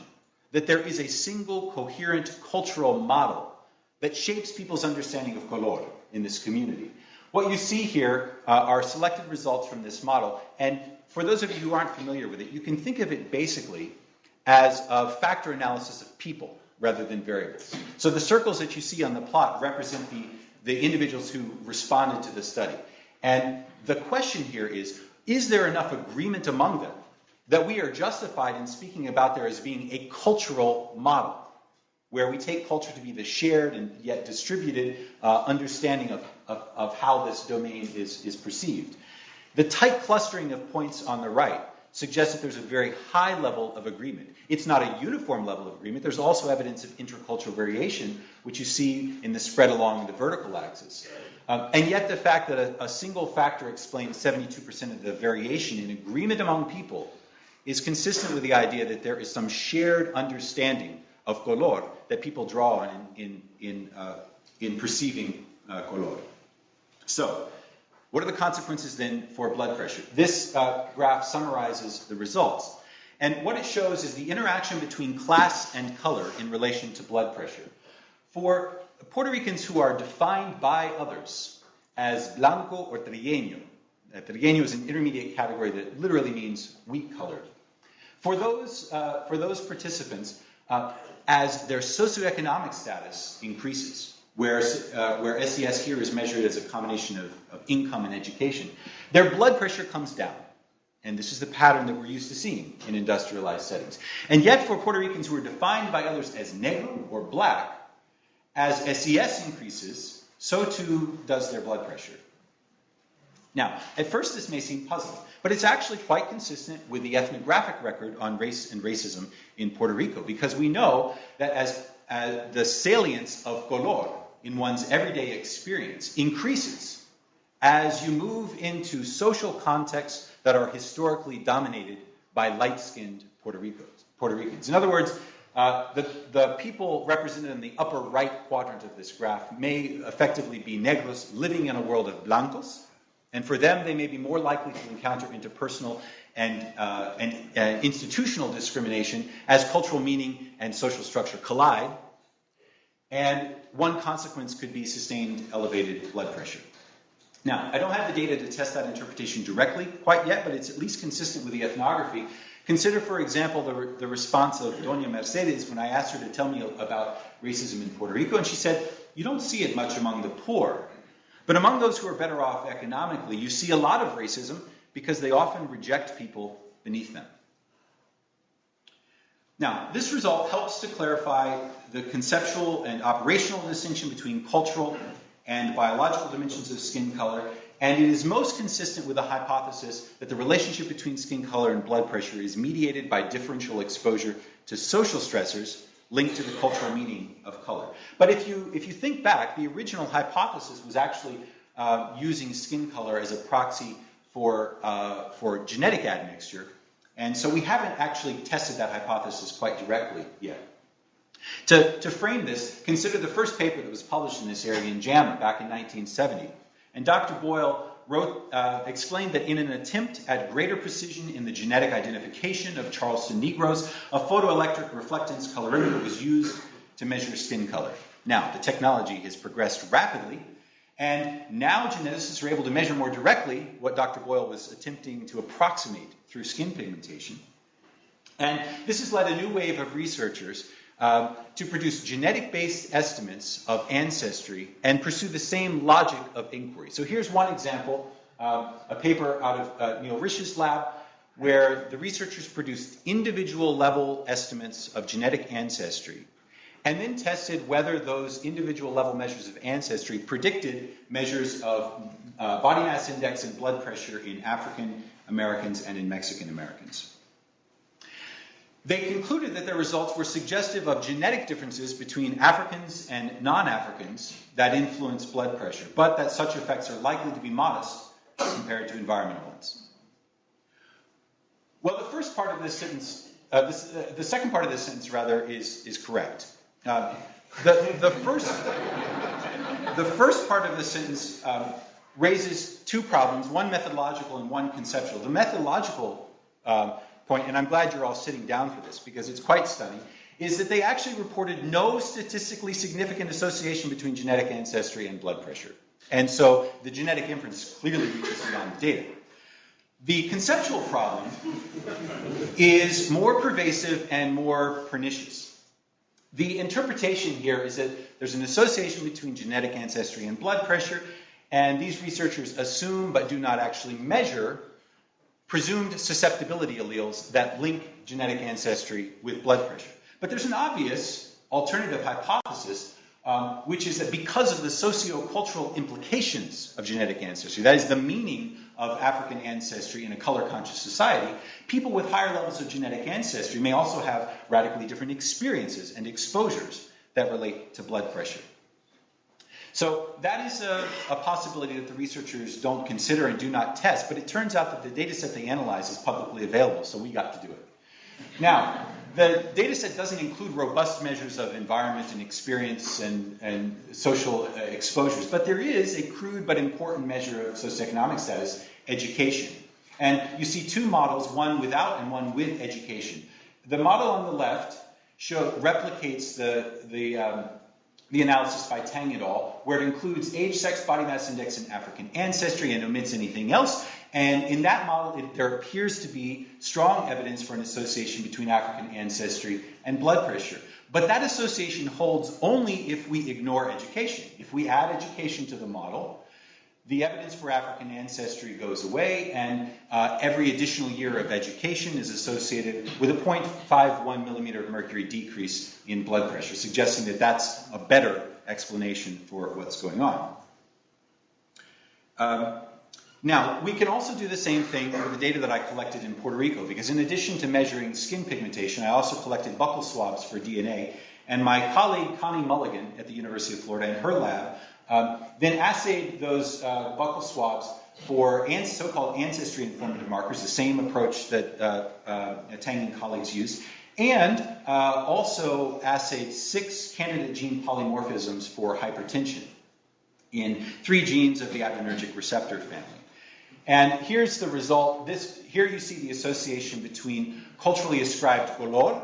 that there is a single coherent cultural model that shapes people's understanding of color in this community. What you see here are selected results from this model, and for those of you who aren't familiar with it, you can think of it basically as a factor analysis of people rather than variables. So the circles that you see on the plot represent the individuals who responded to the study. And the question here is there enough agreement among them that we are justified in speaking about there as being a cultural model, where we take culture to be the shared and yet distributed understanding of how this domain is perceived. The tight clustering of points on the right suggests that there's a very high level of agreement. It's not a uniform level of agreement. There's also evidence of intercultural variation, which you see in the spread along the vertical axis. And yet the fact that a single factor explains 72% of the variation in agreement among people is consistent with the idea that there is some shared understanding of color that people draw on in perceiving color. So, what are the consequences then for blood pressure? This graph summarizes the results. And what it shows is the interaction between class and color in relation to blood pressure. For Puerto Ricans who are defined by others as blanco or trigueño, trigueño is an intermediate category that literally means wheat-colored. For those participants, as their socioeconomic status increases, where SES here is measured as a combination of income and education, their blood pressure comes down. And this is the pattern that we're used to seeing in industrialized settings. And yet for Puerto Ricans who are defined by others as negro or black, as SES increases, so too does their blood pressure. Now, at first this may seem puzzling, but it's actually quite consistent with the ethnographic record on race and racism in Puerto Rico, because we know that as the salience of color in one's everyday experience increases as you move into social contexts that are historically dominated by light-skinned Puerto Ricans. In other words, the people represented in the upper right quadrant of this graph may effectively be negros living in a world of blancos, and for them they may be more likely to encounter interpersonal and institutional discrimination as cultural meaning and social structure collide. And one consequence could be sustained elevated blood pressure. Now, I don't have the data to test that interpretation directly quite yet, but it's at least consistent with the ethnography. Consider, for example, the response of Doña Mercedes when I asked her to tell me about racism in Puerto Rico, and she said, you don't see it much among the poor, but among those who are better off economically, you see a lot of racism because they often reject people beneath them. Now, this result helps to clarify the conceptual and operational distinction between cultural and biological dimensions of skin color, and it is most consistent with the hypothesis that the relationship between skin color and blood pressure is mediated by differential exposure to social stressors linked to the cultural meaning of color. But if you think back, the original hypothesis was actually using skin color as a proxy for genetic admixture, and so we haven't actually tested that hypothesis quite directly yet. To frame this, consider the first paper that was published in this area in JAMA back in 1970. And Dr. Boyle explained that in an attempt at greater precision in the genetic identification of Charleston Negroes, a photoelectric reflectance colorimeter was used to measure skin color. Now, the technology has progressed rapidly, and now geneticists are able to measure more directly what Dr. Boyle was attempting to approximate through skin pigmentation. And this has led a new wave of researchers to produce genetic-based estimates of ancestry and pursue the same logic of inquiry. So here's one example, a paper out of Neil Rish's lab, where the researchers produced individual level estimates of genetic ancestry and then tested whether those individual level measures of ancestry predicted measures of body mass index and blood pressure in African Americans and in Mexican Americans. They concluded that their results were suggestive of genetic differences between Africans and non-Africans that influence blood pressure, but that such effects are likely to be modest compared to environmental ones. Well, the first part of this sentence, the second part of this sentence, rather, is correct. The first part of the sentence raises two problems, one methodological and one conceptual. The methodological point, and I'm glad you're all sitting down for this because it's quite stunning, is that they actually reported no statistically significant association between genetic ancestry and blood pressure. And so the genetic inference clearly reaches beyond the data. The conceptual problem is more pervasive and more pernicious. The interpretation here is that there's an association between genetic ancestry and blood pressure, and these researchers assume but do not actually measure presumed susceptibility alleles that link genetic ancestry with blood pressure. But there's an obvious alternative hypothesis, which is that because of the socio-cultural implications of genetic ancestry, that is the meaning of African ancestry in a color-conscious society, people with higher levels of genetic ancestry may also have radically different experiences and exposures that relate to blood pressure. So that is a possibility that the researchers don't consider and do not test, but it turns out that the data set they analyze is publicly available, so we got to do it. Now, the data set doesn't include robust measures of environment and experience and social exposures, but there is a crude but important measure of socioeconomic status, education. And you see two models, one without and one with education. The model on the left replicates the analysis by Tang et al., where it includes age, sex, body mass index, and African ancestry and omits anything else. And in that model, there appears to be strong evidence for an association between African ancestry and blood pressure. But that association holds only if we ignore education. If we add education to the model, the evidence for African ancestry goes away, and every additional year of education is associated with a 0.51 millimeter of mercury decrease in blood pressure, suggesting that that's a better explanation for what's going on. Now, we can also do the same thing with the data that I collected in Puerto Rico, because in addition to measuring skin pigmentation, I also collected buccal swabs for DNA, and my colleague Connie Mulligan at the University of Florida in her lab then assayed those buccal swabs for so-called ancestry-informative markers, the same approach that Tang and colleagues used, and also assayed 6 candidate gene polymorphisms for hypertension in 3 genes of the adrenergic receptor family. And here's the result. Here you see the association between culturally ascribed color,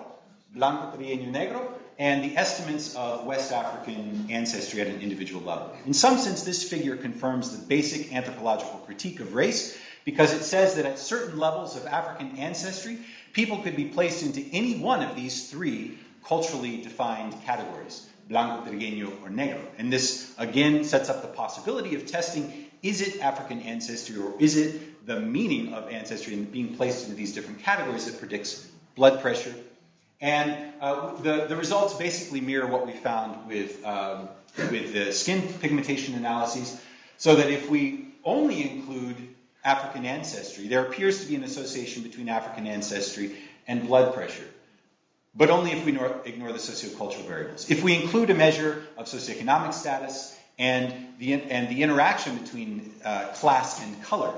blanco, trigueño, negro, and the estimates of West African ancestry at an individual level. In some sense, this figure confirms the basic anthropological critique of race, because it says that at certain levels of African ancestry, people could be placed into any one of these three culturally defined categories, blanco, trigueño, or negro. And this, again, sets up the possibility of testing, is it African ancestry, or is it the meaning of ancestry and being placed into these different categories that predicts blood pressure. And the results basically mirror what we found with the skin pigmentation analyses, so that if we only include African ancestry, there appears to be an association between African ancestry and blood pressure, but only if we ignore the sociocultural variables. If we include a measure of socioeconomic status and the interaction between class and color,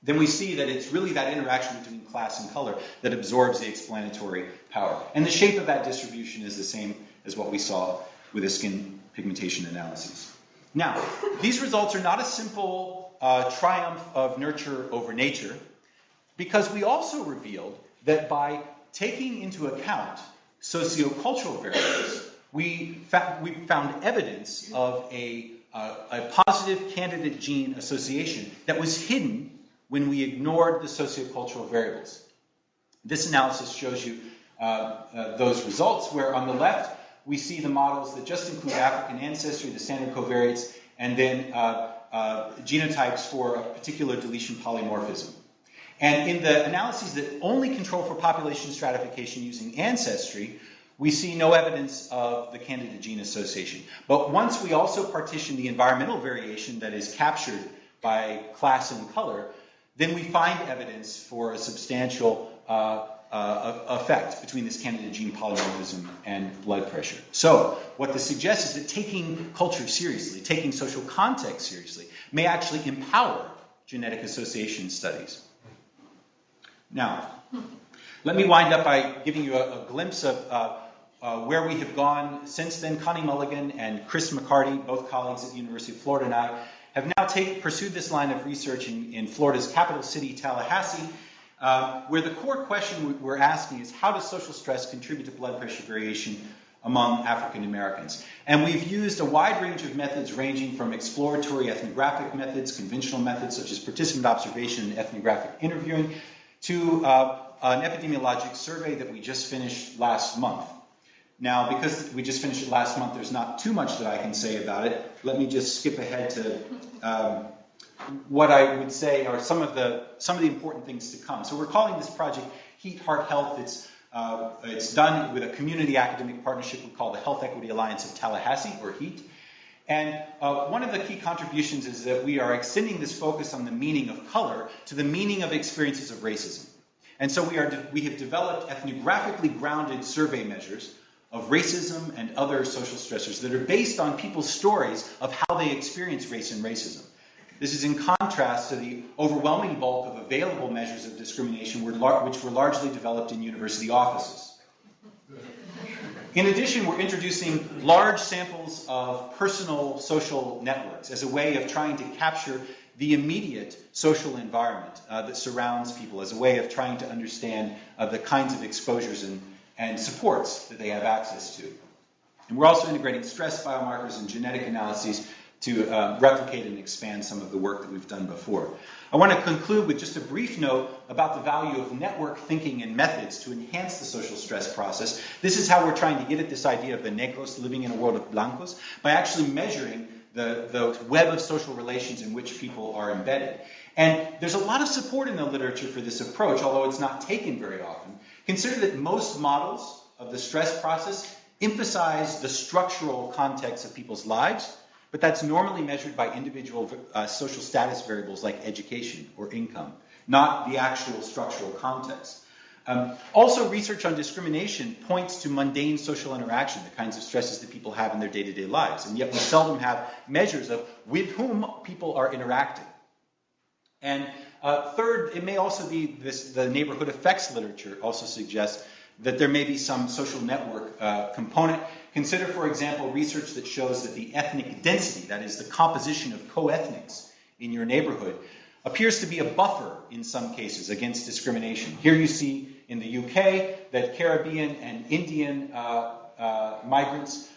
then we see that it's really that interaction between class and color that absorbs the explanatory power. And the shape of that distribution is the same as what we saw with the skin pigmentation analyses. Now, these results are not a simple triumph of nurture over nature, because we also revealed that by taking into account sociocultural variables, we found evidence of a positive candidate gene association that was hidden when we ignored the sociocultural variables. This analysis shows you those results, where on the left we see the models that just include African ancestry, the standard covariates, and then genotypes for a particular deletion polymorphism. And in the analyses that only control for population stratification using ancestry, we see no evidence of the candidate gene association. But once we also partition the environmental variation that is captured by class and color, then we find evidence for a substantial effect between this candidate gene polymorphism and blood pressure. So what this suggests is that taking culture seriously, taking social context seriously, may actually empower genetic association studies. Now, let me wind up by giving you a glimpse of where we have gone since then. Connie Mulligan and Chris McCarty, both colleagues at the University of Florida, and I have now pursued this line of research in Florida's capital city, Tallahassee, where the core question we're asking is, how does social stress contribute to blood pressure variation among African Americans? And we've used a wide range of methods ranging from exploratory ethnographic methods, conventional methods such as participant observation and ethnographic interviewing, to an epidemiologic survey that we just finished last month. Now, because we just finished it last month, there's not too much that I can say about it. Let me just skip ahead to what I would say are some of the important things to come. So we're calling this project Heat, Heart, Health. It's done with a community academic partnership we call the Health Equity Alliance of Tallahassee, or HEAT. And one of the key contributions is that we are extending this focus on the meaning of color to the meaning of experiences of racism. And so we have developed ethnographically grounded survey measures of racism and other social stressors that are based on people's stories of how they experience race and racism. This is in contrast to the overwhelming bulk of available measures of discrimination which were largely developed in university offices. In addition, we're introducing large samples of personal social networks as a way of trying to capture the immediate social environment that surrounds people, as a way of trying to understand the kinds of exposures and supports that they have access to. And we're also integrating stress biomarkers and genetic analyses to replicate and expand some of the work that we've done before. I want to conclude with just a brief note about the value of network thinking and methods to enhance the social stress process. This is how we're trying to get at this idea of the negros living in a world of blancos, by actually measuring the web of social relations in which people are embedded. And there's a lot of support in the literature for this approach, although it's not taken very often. Consider that most models of the stress process emphasize the structural context of people's lives, but that's normally measured by individual social status variables like education or income, not the actual structural context. Also, research on discrimination points to mundane social interaction, the kinds of stresses that people have in their day-to-day lives, and yet we seldom have measures of with whom people are interacting. And third, it may also be the neighborhood effects literature also suggests that there may be some social network component. Consider, for example, research that shows that the ethnic density, that is the composition of co-ethnics in your neighborhood, appears to be a buffer in some cases against discrimination. Here you see in the UK that Caribbean and Indian migrants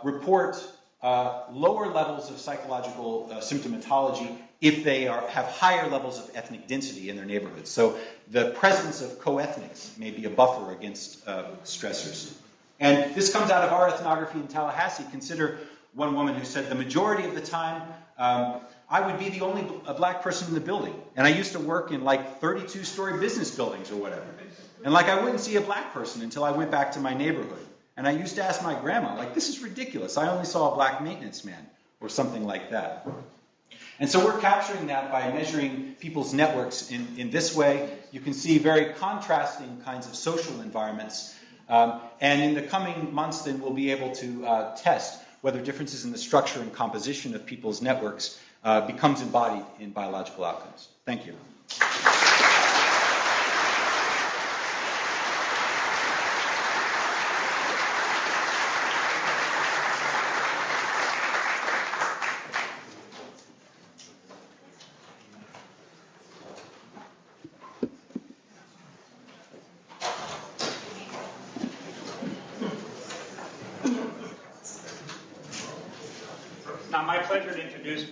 report lower levels of psychological symptomatology if they have higher levels of ethnic density in their neighborhoods. So the presence of co-ethnics may be a buffer against stressors. And this comes out of our ethnography in Tallahassee. Consider one woman who said, the majority of the time, I would be the only black person in the building. And I used to work in like 32-story business buildings or whatever. And like I wouldn't see a black person until I went back to my neighborhood. And I used to ask my grandma, like, this is ridiculous. I only saw a black maintenance man or something like that. And so we're capturing that by measuring people's networks in this way. You can see very contrasting kinds of social environments. And in the coming months, then, we'll be able to test whether differences in the structure and composition of people's networks becomes embodied in biological outcomes. Thank you.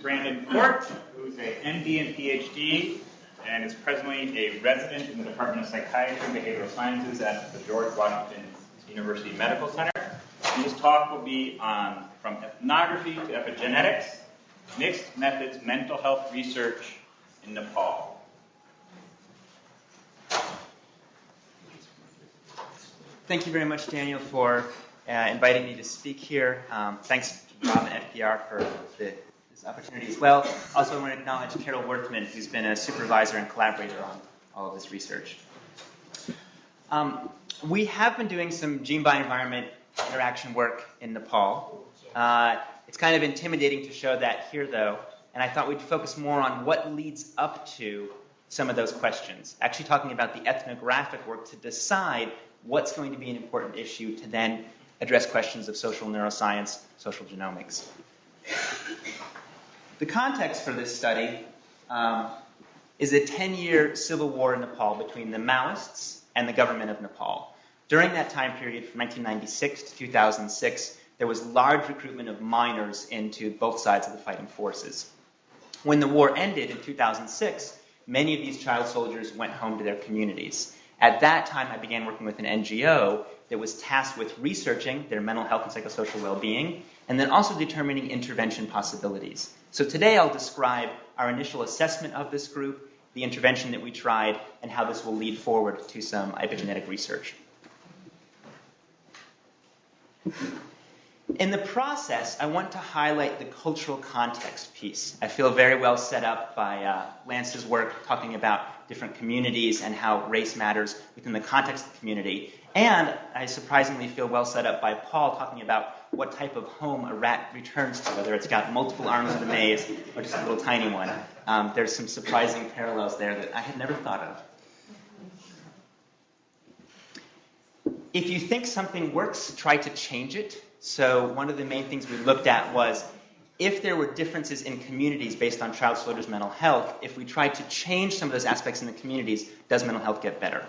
Bran, who's an MD and PhD, and is presently a resident in the Department of Psychiatry and Behavioral Sciences at the George Washington University Medical Center. And his talk will be on from ethnography to epigenetics, mixed methods mental health research in Nepal. Thank you very much, Daniel, for inviting me to speak here. Thanks to Rob and FPR for this opportunity as well. Also, I want to acknowledge Carol Worthman, who's been a supervisor and collaborator on all of this research. We have been doing some gene by environment interaction work in Nepal. It's kind of intimidating to show that here, though, and I thought we'd focus more on what leads up to some of those questions, actually talking about the ethnographic work to decide what's going to be an important issue to then address questions of social neuroscience, social genomics. The context for this study is a 10-year civil war in Nepal between the Maoists and the government of Nepal. During that time period, from 1996 to 2006, there was large recruitment of minors into both sides of the fighting forces. When the war ended in 2006, many of these child soldiers went home to their communities. At that time, I began working with an NGO that was tasked with researching their mental health and psychosocial well-being, and then also determining intervention possibilities. So today I'll describe our initial assessment of this group, the intervention that we tried, and how this will lead forward to some epigenetic research. In the process, I want to highlight the cultural context piece. I feel very well set up by Lance's work talking about different communities and how race matters within the context of the community. And I surprisingly feel well set up by Paul talking about what type of home a rat returns to, whether it's got multiple arms of the maze or just a little tiny one. There's some surprising parallels there that I had never thought of. If you think something works, try to change it. So one of the main things we looked at was if there were differences in communities based on child soldiers' mental health, if we tried to change some of those aspects in the communities, does mental health get better?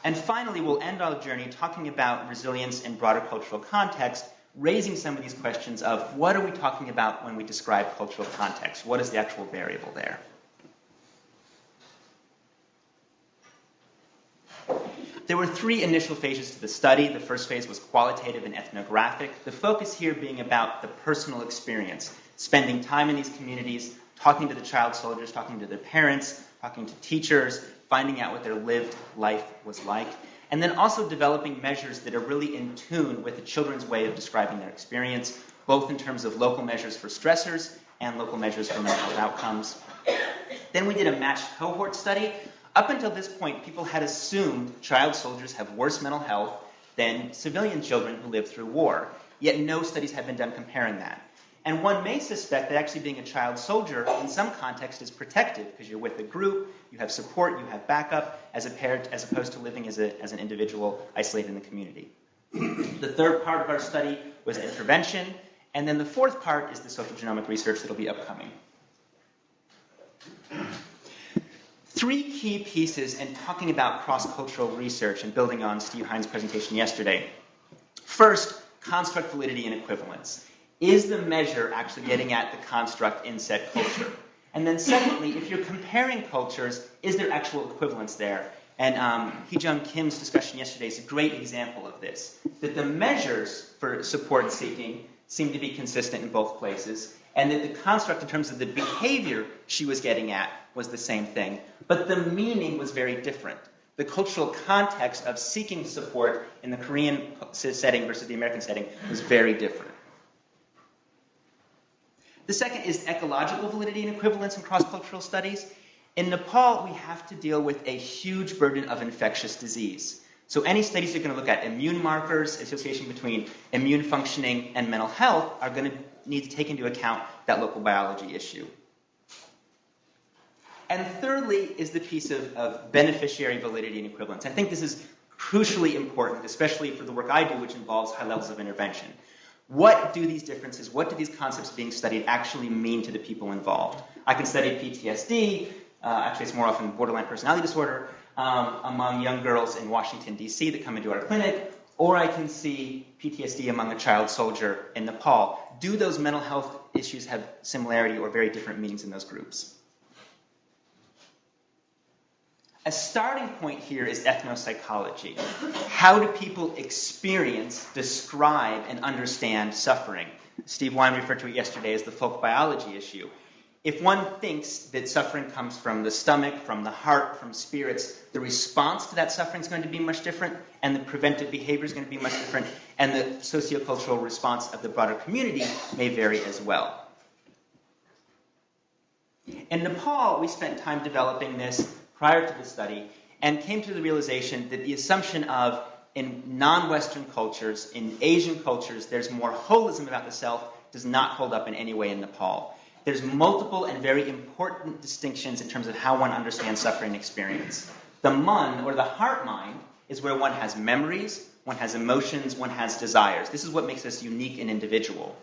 And finally, we'll end our journey talking about resilience in broader cultural context, raising some of these questions of what are we talking about when we describe cultural context? What is the actual variable there? There were three initial phases to the study. The first phase was qualitative and ethnographic, the focus here being about the personal experience, spending time in these communities, talking to the child soldiers, talking to their parents, talking to teachers, finding out what their lived life was like, and then also developing measures that are really in tune with the children's way of describing their experience, both in terms of local measures for stressors and local measures for mental health outcomes. Then we did a matched cohort study. Up until this point, people had assumed child soldiers have worse mental health than civilian children who lived through war, yet no studies have been done comparing that. And one may suspect that actually being a child soldier in some context is protective because you're with a group, you have support, you have backup, as opposed to living as an individual isolated in the community. The third part of our study was intervention, and then the fourth part is the social genomic research that will be upcoming. Three key pieces in talking about cross-cultural research and building on Steve Hines' presentation yesterday. First, construct validity and equivalence. Is the measure actually getting at the construct in said culture? And then secondly, if you're comparing cultures, is there actual equivalence there? And Hee-Jung Kim's discussion yesterday is a great example of this, that the measures for support seeking seem to be consistent in both places, and that the construct in terms of the behavior she was getting at was the same thing, but the meaning was very different. The cultural context of seeking support in the Korean setting versus the American setting was very different. The second is ecological validity and equivalence in cross-cultural studies. In Nepal, we have to deal with a huge burden of infectious disease. So any studies that are going to look at immune markers, association between immune functioning and mental health, are going to need to take into account that local biology issue. And thirdly is the piece of beneficiary validity and equivalence. I think this is crucially important, especially for the work I do, which involves high levels of intervention. What do these differences, what do these concepts being studied actually mean to the people involved? I can study PTSD, actually it's more often borderline personality disorder, among young girls in Washington, D.C. that come into our clinic, or I can see PTSD among a child soldier in Nepal. Do those mental health issues have similarity or very different meanings in those groups? A starting point here is ethnopsychology. How do people experience, describe, and understand suffering? Steve Wine referred to it yesterday as the folk biology issue. If one thinks that suffering comes from the stomach, from the heart, from spirits, the response to that suffering is going to be much different, and the preventive behavior is going to be much different, and the sociocultural response of the broader community may vary as well. In Nepal, we spent time developing this prior to the study, and came to the realization that the assumption of, in non-Western cultures, in Asian cultures, there's more holism about the self, does not hold up in any way in Nepal. There's multiple and very important distinctions in terms of how one understands suffering experience. The man, or the heart mind, is where one has memories, one has emotions, one has desires. This is what makes us unique and individual.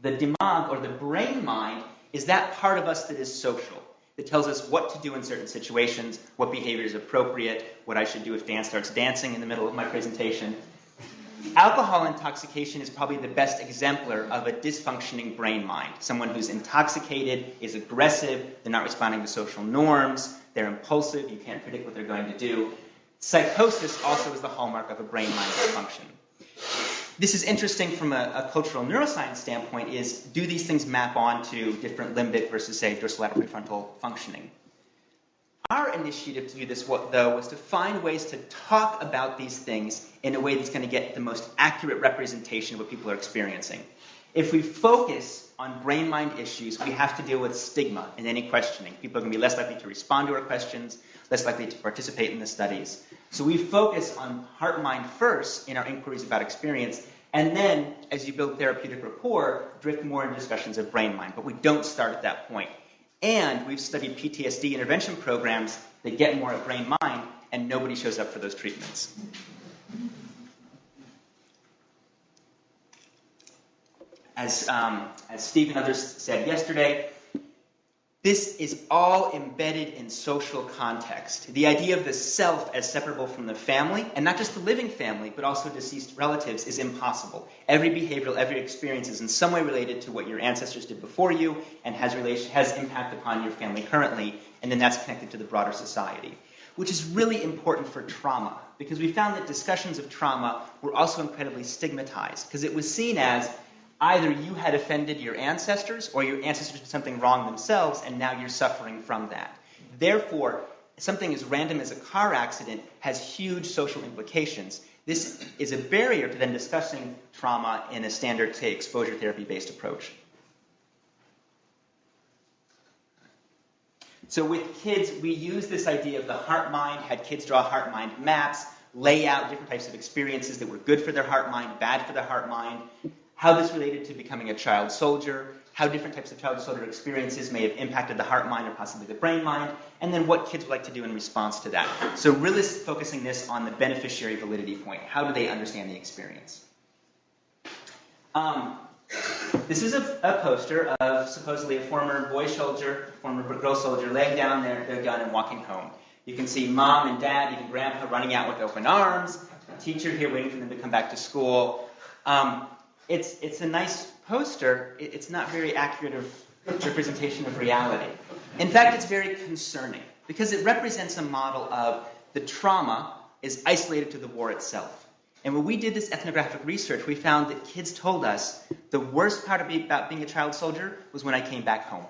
The dimag, or the brain mind, is that part of us that is social. It tells us what to do in certain situations, what behavior is appropriate, what I should do if Dan starts dancing in the middle of my presentation. Alcohol intoxication is probably the best exemplar of a dysfunctioning brain mind. Someone who's intoxicated, is aggressive, they're not responding to social norms, they're impulsive, you can't predict what they're going to do. Psychosis also is the hallmark of a brain mind dysfunction. This is interesting from a cultural neuroscience standpoint, is do these things map onto different limbic versus, say, dorsolateral prefrontal functioning? Our initiative to do this, though, was to find ways to talk about these things in a way that's going to get the most accurate representation of what people are experiencing. If we focus on brain-mind issues, we have to deal with stigma in any questioning. People are going to be less likely to respond to our questions, less likely to participate in the studies. So we focus on heart-mind first in our inquiries about experience, and then, as you build therapeutic rapport, drift more into discussions of brain-mind. But we don't start at that point. And we've studied PTSD intervention programs that get more at brain-mind, and nobody shows up for those treatments. As Steve and others said yesterday, this is all embedded in social context. The idea of the self as separable from the family, and not just the living family, but also deceased relatives, is impossible. Every behavioral, every experience is in some way related to what your ancestors did before you and has impact upon your family currently, and then that's connected to the broader society, which is really important for trauma, because we found that discussions of trauma were also incredibly stigmatized, because it was seen as either you had offended your ancestors or your ancestors did something wrong themselves and now you're suffering from that. Therefore, something as random as a car accident has huge social implications. This is a barrier to then discussing trauma in a standard, say, exposure therapy-based approach. So with kids, we use this idea of the heart-mind, had kids draw heart-mind maps, lay out different types of experiences that were good for their heart-mind, bad for their heart-mind, how this related to becoming a child soldier, how different types of child soldier experiences may have impacted the heart mind or possibly the brain mind, and then what kids would like to do in response to that. So really focusing this on the beneficiary validity point. How do they understand the experience? This is a poster of supposedly a former boy soldier, former girl soldier, laying down their gun and walking home. You can see mom and dad, even grandpa, running out with open arms. A teacher here waiting for them to come back to school. It's a nice poster. It's not very accurate of representation of reality. In fact, it's very concerning because it represents a model of the trauma is isolated to the war itself. And when we did this ethnographic research, we found that kids told us the worst part about being a child soldier was when I came back home.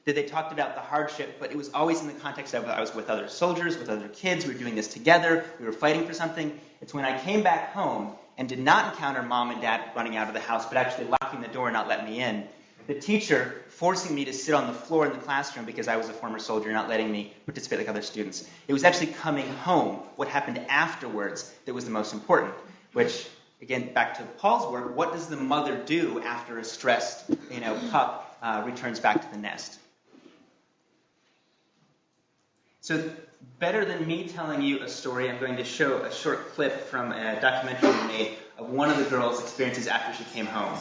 That they talked about the hardship, but it was always in the context of I was with other soldiers, with other kids, we were doing this together, we were fighting for something. It's when I came back home and did not encounter mom and dad running out of the house, but actually locking the door and not letting me in. The teacher forcing me to sit on the floor in the classroom because I was a former soldier, not letting me participate like other students. It was actually coming home, what happened afterwards, that was the most important, which, again, back to Paul's work, what does the mother do after a stressed, pup returns back to the nest? So better than me telling you a story, I'm going to show a short clip from a documentary we made of one of the girls' experiences after she came home.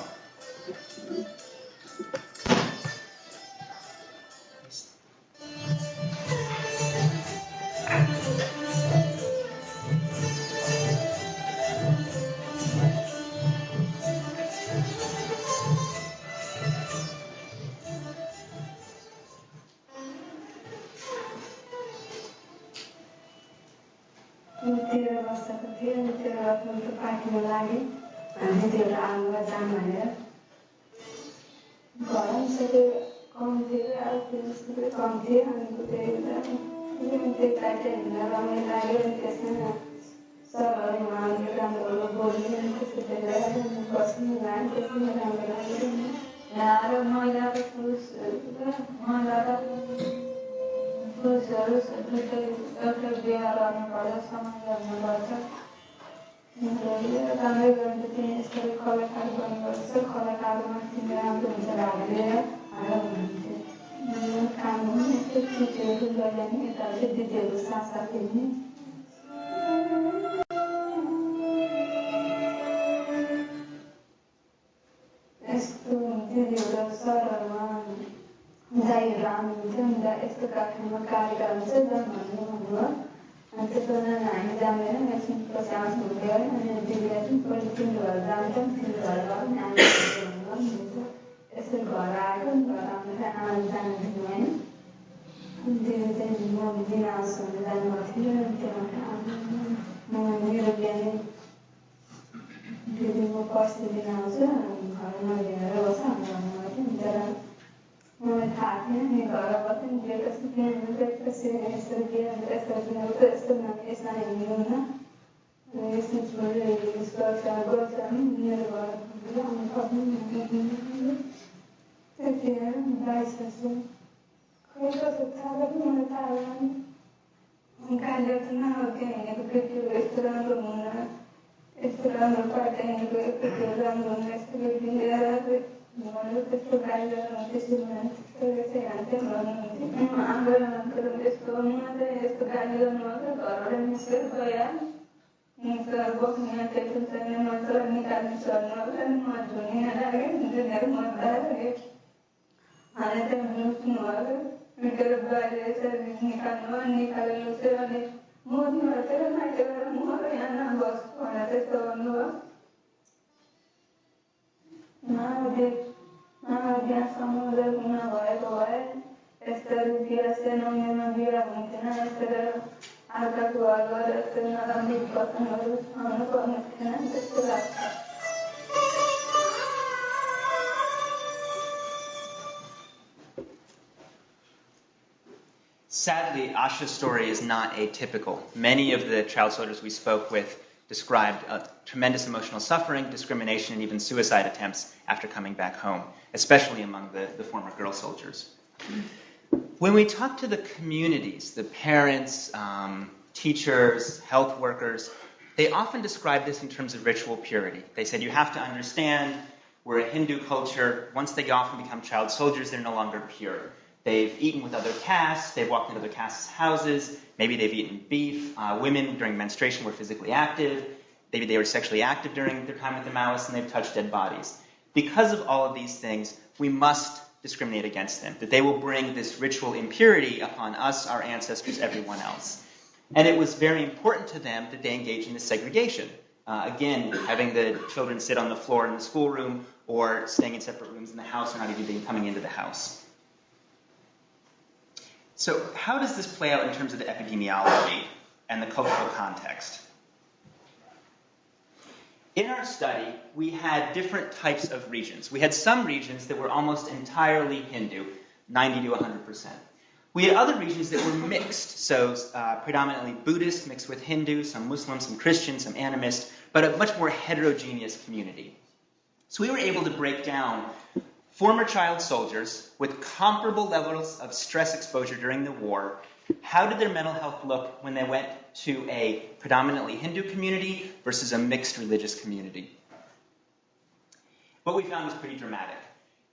Sadly, Asha's story is not atypical. Many of the child soldiers we spoke with described tremendous emotional suffering, discrimination, and even suicide attempts after coming back home, especially among the former girl soldiers. When we talk to the communities, the parents, teachers, health workers, they often describe this in terms of ritual purity. They said, you have to understand, we're a Hindu culture. Once they go off and become child soldiers, they're no longer pure. They've eaten with other castes, they've walked into other castes' houses, maybe they've eaten beef. Women during menstruation were physically active. Maybe they were sexually active during their time with the Maoists, and they've touched dead bodies. Because of all of these things, we must discriminate against them, that they will bring this ritual impurity upon us, our ancestors, everyone else. And it was very important to them that they engage in this segregation. Again, having the children sit on the floor in the schoolroom or staying in separate rooms in the house or not even coming into the house. So how does this play out in terms of the epidemiology and the cultural context? In our study, we had different types of regions. We had some regions that were almost entirely Hindu, 90 to 100%. We had other regions that were mixed, so predominantly Buddhist mixed with Hindu, some Muslim, some Christian, some animist, but a much more heterogeneous community. So we were able to break down former child soldiers with comparable levels of stress exposure during the war. How did their mental health look when they went to a predominantly Hindu community versus a mixed religious community? What we found was pretty dramatic.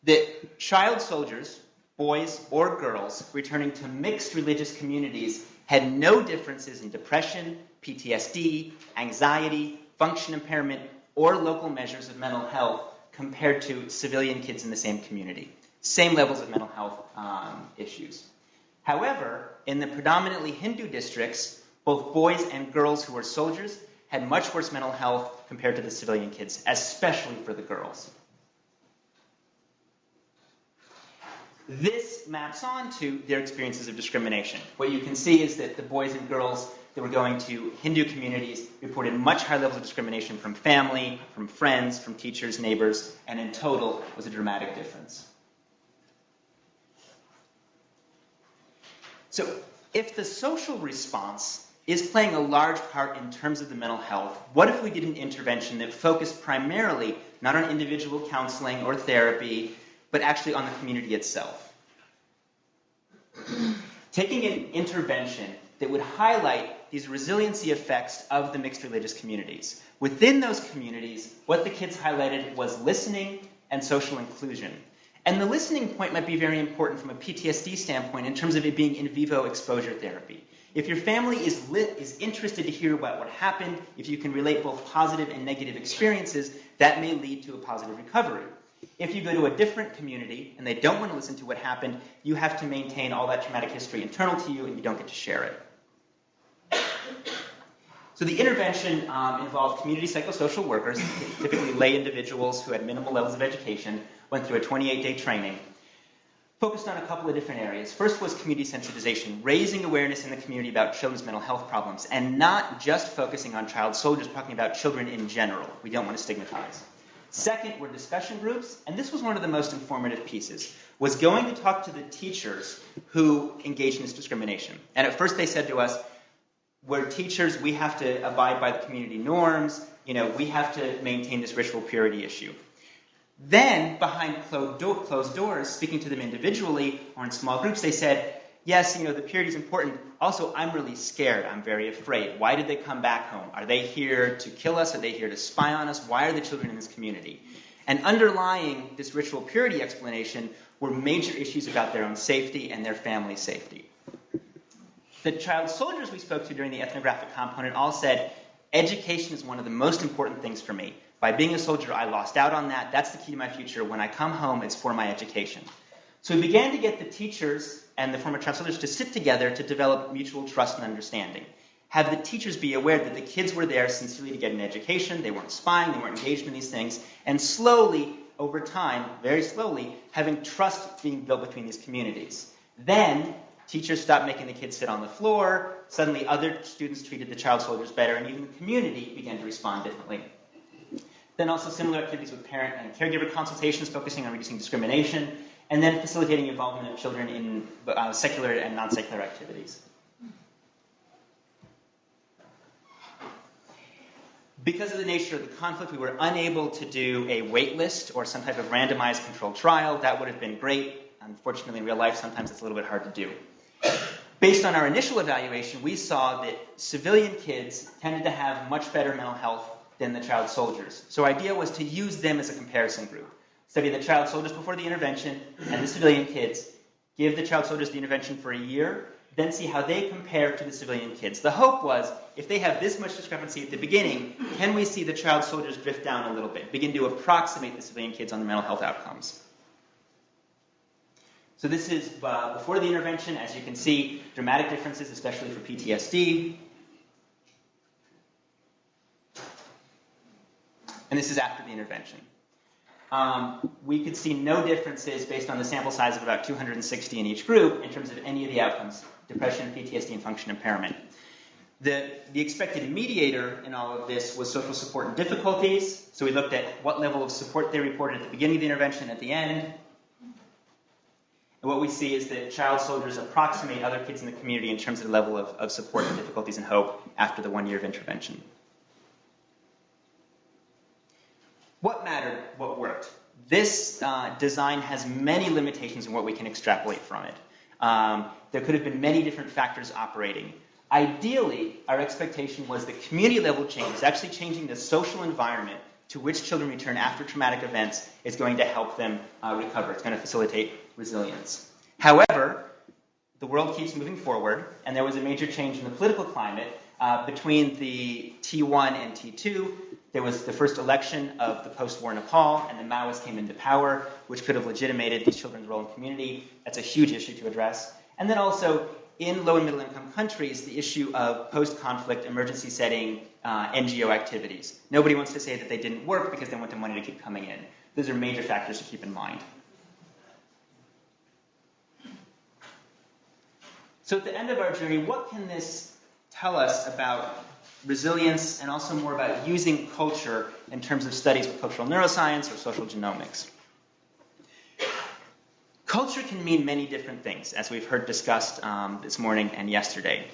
That child soldiers, boys or girls, returning to mixed religious communities had no differences in depression, PTSD, anxiety, function impairment, or local measures of mental health compared to civilian kids in the same community. Same levels of mental health issues. However, in the predominantly Hindu districts, both boys and girls who were soldiers had much worse mental health compared to the civilian kids, especially for the girls. This maps on to their experiences of discrimination. What you can see is that the boys and girls that were going to Hindu communities reported much higher levels of discrimination from family, from friends, from teachers, neighbors, and in total was a dramatic difference. So if the social response is playing a large part in terms of the mental health, what if we did an intervention that focused primarily not on individual counseling or therapy, but actually on the community itself? Taking an intervention that would highlight these resiliency effects of the mixed religious communities. Within those communities, what the kids highlighted was listening and social inclusion. And the listening point might be very important from a PTSD standpoint in terms of it being in vivo exposure therapy. If your family is interested to hear about what happened, if you can relate both positive and negative experiences, that may lead to a positive recovery. If you go to a different community and they don't want to listen to what happened, you have to maintain all that traumatic history internal to you and you don't get to share it. So the intervention involved community psychosocial workers, typically lay individuals who had minimal levels of education, went through a 28-day training, focused on a couple of different areas. First was community sensitization, raising awareness in the community about children's mental health problems, and not just focusing on child soldiers, talking about children in general. We don't want to stigmatize. Second were discussion groups, and this was one of the most informative pieces, was going to talk to the teachers who engaged in this discrimination. And at first they said to us, we're teachers, we have to abide by the community norms, we have to maintain this ritual purity issue. Then, behind closed doors, speaking to them individually or in small groups, they said, yes, the purity is important. Also, I'm really scared. I'm very afraid. Why did they come back home? Are they here to kill us? Are they here to spy on us? Why are the children in this community? And underlying this ritual purity explanation were major issues about their own safety and their family's safety. The child soldiers we spoke to during the ethnographic component all said, education is one of the most important things for me. By being a soldier, I lost out on that. That's the key to my future. When I come home, it's for my education. So we began to get the teachers and the former child soldiers to sit together to develop mutual trust and understanding. Have the teachers be aware that the kids were there sincerely to get an education. They weren't spying. They weren't engaged in these things. And slowly, over time, very slowly, having trust being built between these communities. Then teachers stopped making the kids sit on the floor. Suddenly, other students treated the child soldiers better, and even the community began to respond differently. Then also similar activities with parent and caregiver consultations focusing on reducing discrimination, and then facilitating involvement of children in secular and non-secular activities. Because of the nature of the conflict, we were unable to do a wait list or some type of randomized controlled trial. That would have been great. Unfortunately, in real life, sometimes it's a little bit hard to do. Based on our initial evaluation, we saw that civilian kids tended to have much better mental health than the child soldiers. So our idea was to use them as a comparison group. Study the child soldiers before the intervention and the civilian kids. Give the child soldiers the intervention for a year, then see how they compare to the civilian kids. The hope was, if they have this much discrepancy at the beginning, can we see the child soldiers drift down a little bit, begin to approximate the civilian kids on the mental health outcomes? So this is before the intervention. As you can see, dramatic differences, especially for PTSD. And this is after the intervention. We could see no differences based on the sample size of about 260 in each group in terms of any of the outcomes, depression, PTSD, and function impairment. The expected mediator in all of this was social support and difficulties. So we looked at what level of support they reported at the beginning of the intervention and at the end. And what we see is that child soldiers approximate other kids in the community in terms of the level of support and difficulties and hope after the 1 year of intervention. What mattered? What worked? This design has many limitations in what we can extrapolate from it. There could have been many different factors operating. Ideally, our expectation was that community-level change, actually changing the social environment to which children return after traumatic events, is going to help them recover. It's going to facilitate resilience. However, the world keeps moving forward, and there was a major change in the political climate between the T1 and T2. There was the first election of the post-war Nepal, and the Maoists came into power, which could have legitimated these children's role in the community. That's a huge issue to address. And then also, in low and middle-income countries, the issue of post-conflict emergency setting NGO activities. Nobody wants to say that they didn't work because they want the money to keep coming in. Those are major factors to keep in mind. So at the end of our journey, what can this tell us about resilience and also more about using culture in terms of studies with cultural neuroscience or social genomics? Culture can mean many different things, as we've heard discussed this morning and yesterday.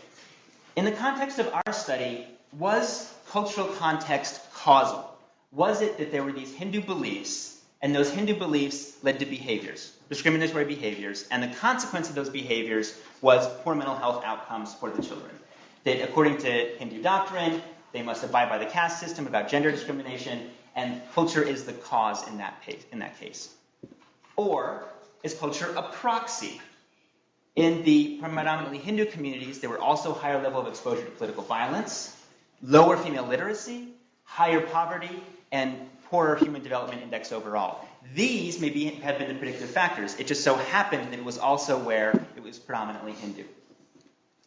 In the context of our study, was cultural context causal? Was it that there were these Hindu beliefs, and those Hindu beliefs led to behaviors, discriminatory behaviors, and the consequence of those behaviors was poor mental health outcomes for the children? That according to Hindu doctrine, they must abide by the caste system about gender discrimination, and culture is the cause in that case. Or is culture a proxy? In the predominantly Hindu communities, there were also higher level of exposure to political violence, lower female literacy, higher poverty, and poorer human development index overall. These have been the predictive factors. It just so happened that it was also where it was predominantly Hindu.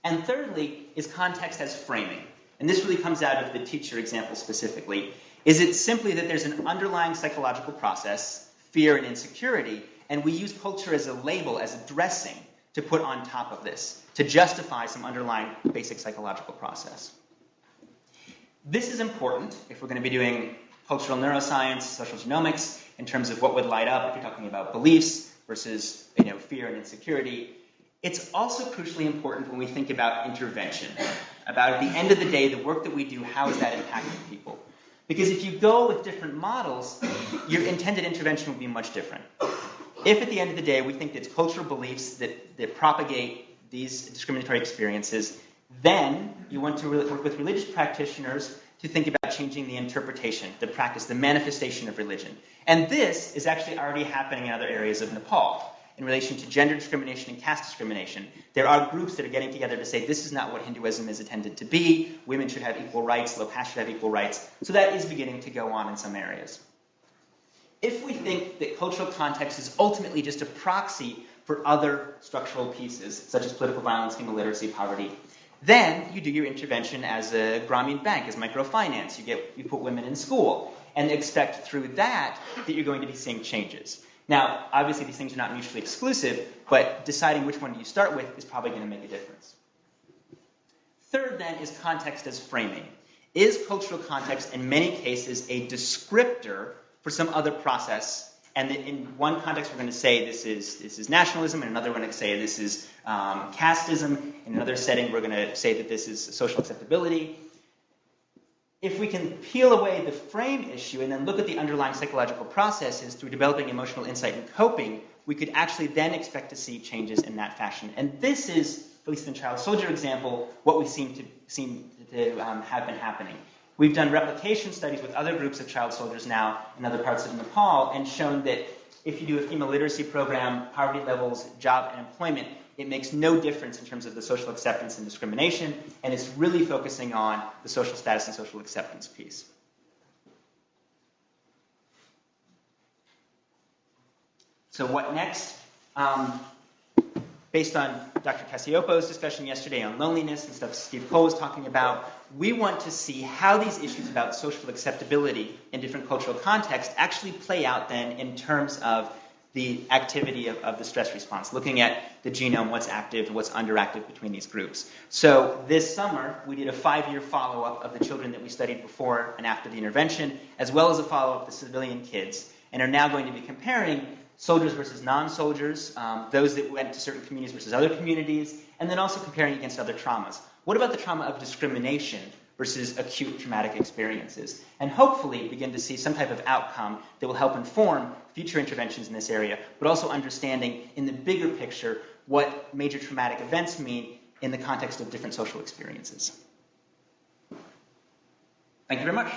And thirdly, is context as framing. And this really comes out of the teacher example specifically. Is it simply that there's an underlying psychological process, fear and insecurity, and we use culture as a label, as a dressing, to put on top of this, to justify some underlying basic psychological process? This is important if we're going to be doing cultural neuroscience, social genomics, in terms of what would light up if you're talking about beliefs versus fear and insecurity. It's also crucially important when we think about intervention, about at the end of the day, the work that we do, how is that impacting people? Because if you go with different models, your intended intervention will be much different. If at the end of the day we think it's cultural beliefs that propagate these discriminatory experiences, then you want to work with religious practitioners to think about changing the interpretation, the practice, the manifestation of religion. And this is actually already happening in other areas of Nepal. In relation to gender discrimination and caste discrimination, there are groups that are getting together to say this is not what Hinduism is intended to be. Women should have equal rights. Low caste should have equal rights. So that is beginning to go on in some areas. If we think that cultural context is ultimately just a proxy for other structural pieces, such as political violence, female literacy, poverty, then you do your intervention as a Grameen bank, as microfinance. You put women in school and expect through that you're going to be seeing changes. Now, obviously, these things are not mutually exclusive, but deciding which one do you start with is probably going to make a difference. Third, then, is context as framing. Is cultural context, in many cases, a descriptor for some other process? And in one context, we're going to say this is nationalism. In another, we're going to say this is casteism. In another setting, we're going to say that this is social acceptability. If we can peel away the frame issue and then look at the underlying psychological processes through developing emotional insight and coping, we could actually then expect to see changes in that fashion. And this is, at least in the child soldier example, what we seem to have been happening. We've done replication studies with other groups of child soldiers now in other parts of Nepal and shown that if you do a female literacy program, poverty levels, job and employment, It makes no difference in terms of the social acceptance and discrimination, and it's really focusing on the social status and social acceptance piece. So what next? Based on Dr. Cassiopo's discussion yesterday on loneliness and stuff Steve Cole was talking about, we want to see how these issues about social acceptability in different cultural contexts actually play out then in terms of the activity of the stress response, looking at the genome, what's active and what's underactive between these groups. So this summer, we did a 5-year follow-up of the children that we studied before and after the intervention, as well as a follow-up of the civilian kids, and are now going to be comparing soldiers versus non-soldiers, those that went to certain communities versus other communities, and then also comparing against other traumas. What about the trauma of discrimination versus acute traumatic experiences? And hopefully begin to see some type of outcome that will help inform future interventions in this area, but also understanding in the bigger picture what major traumatic events mean in the context of different social experiences. Thank you very much.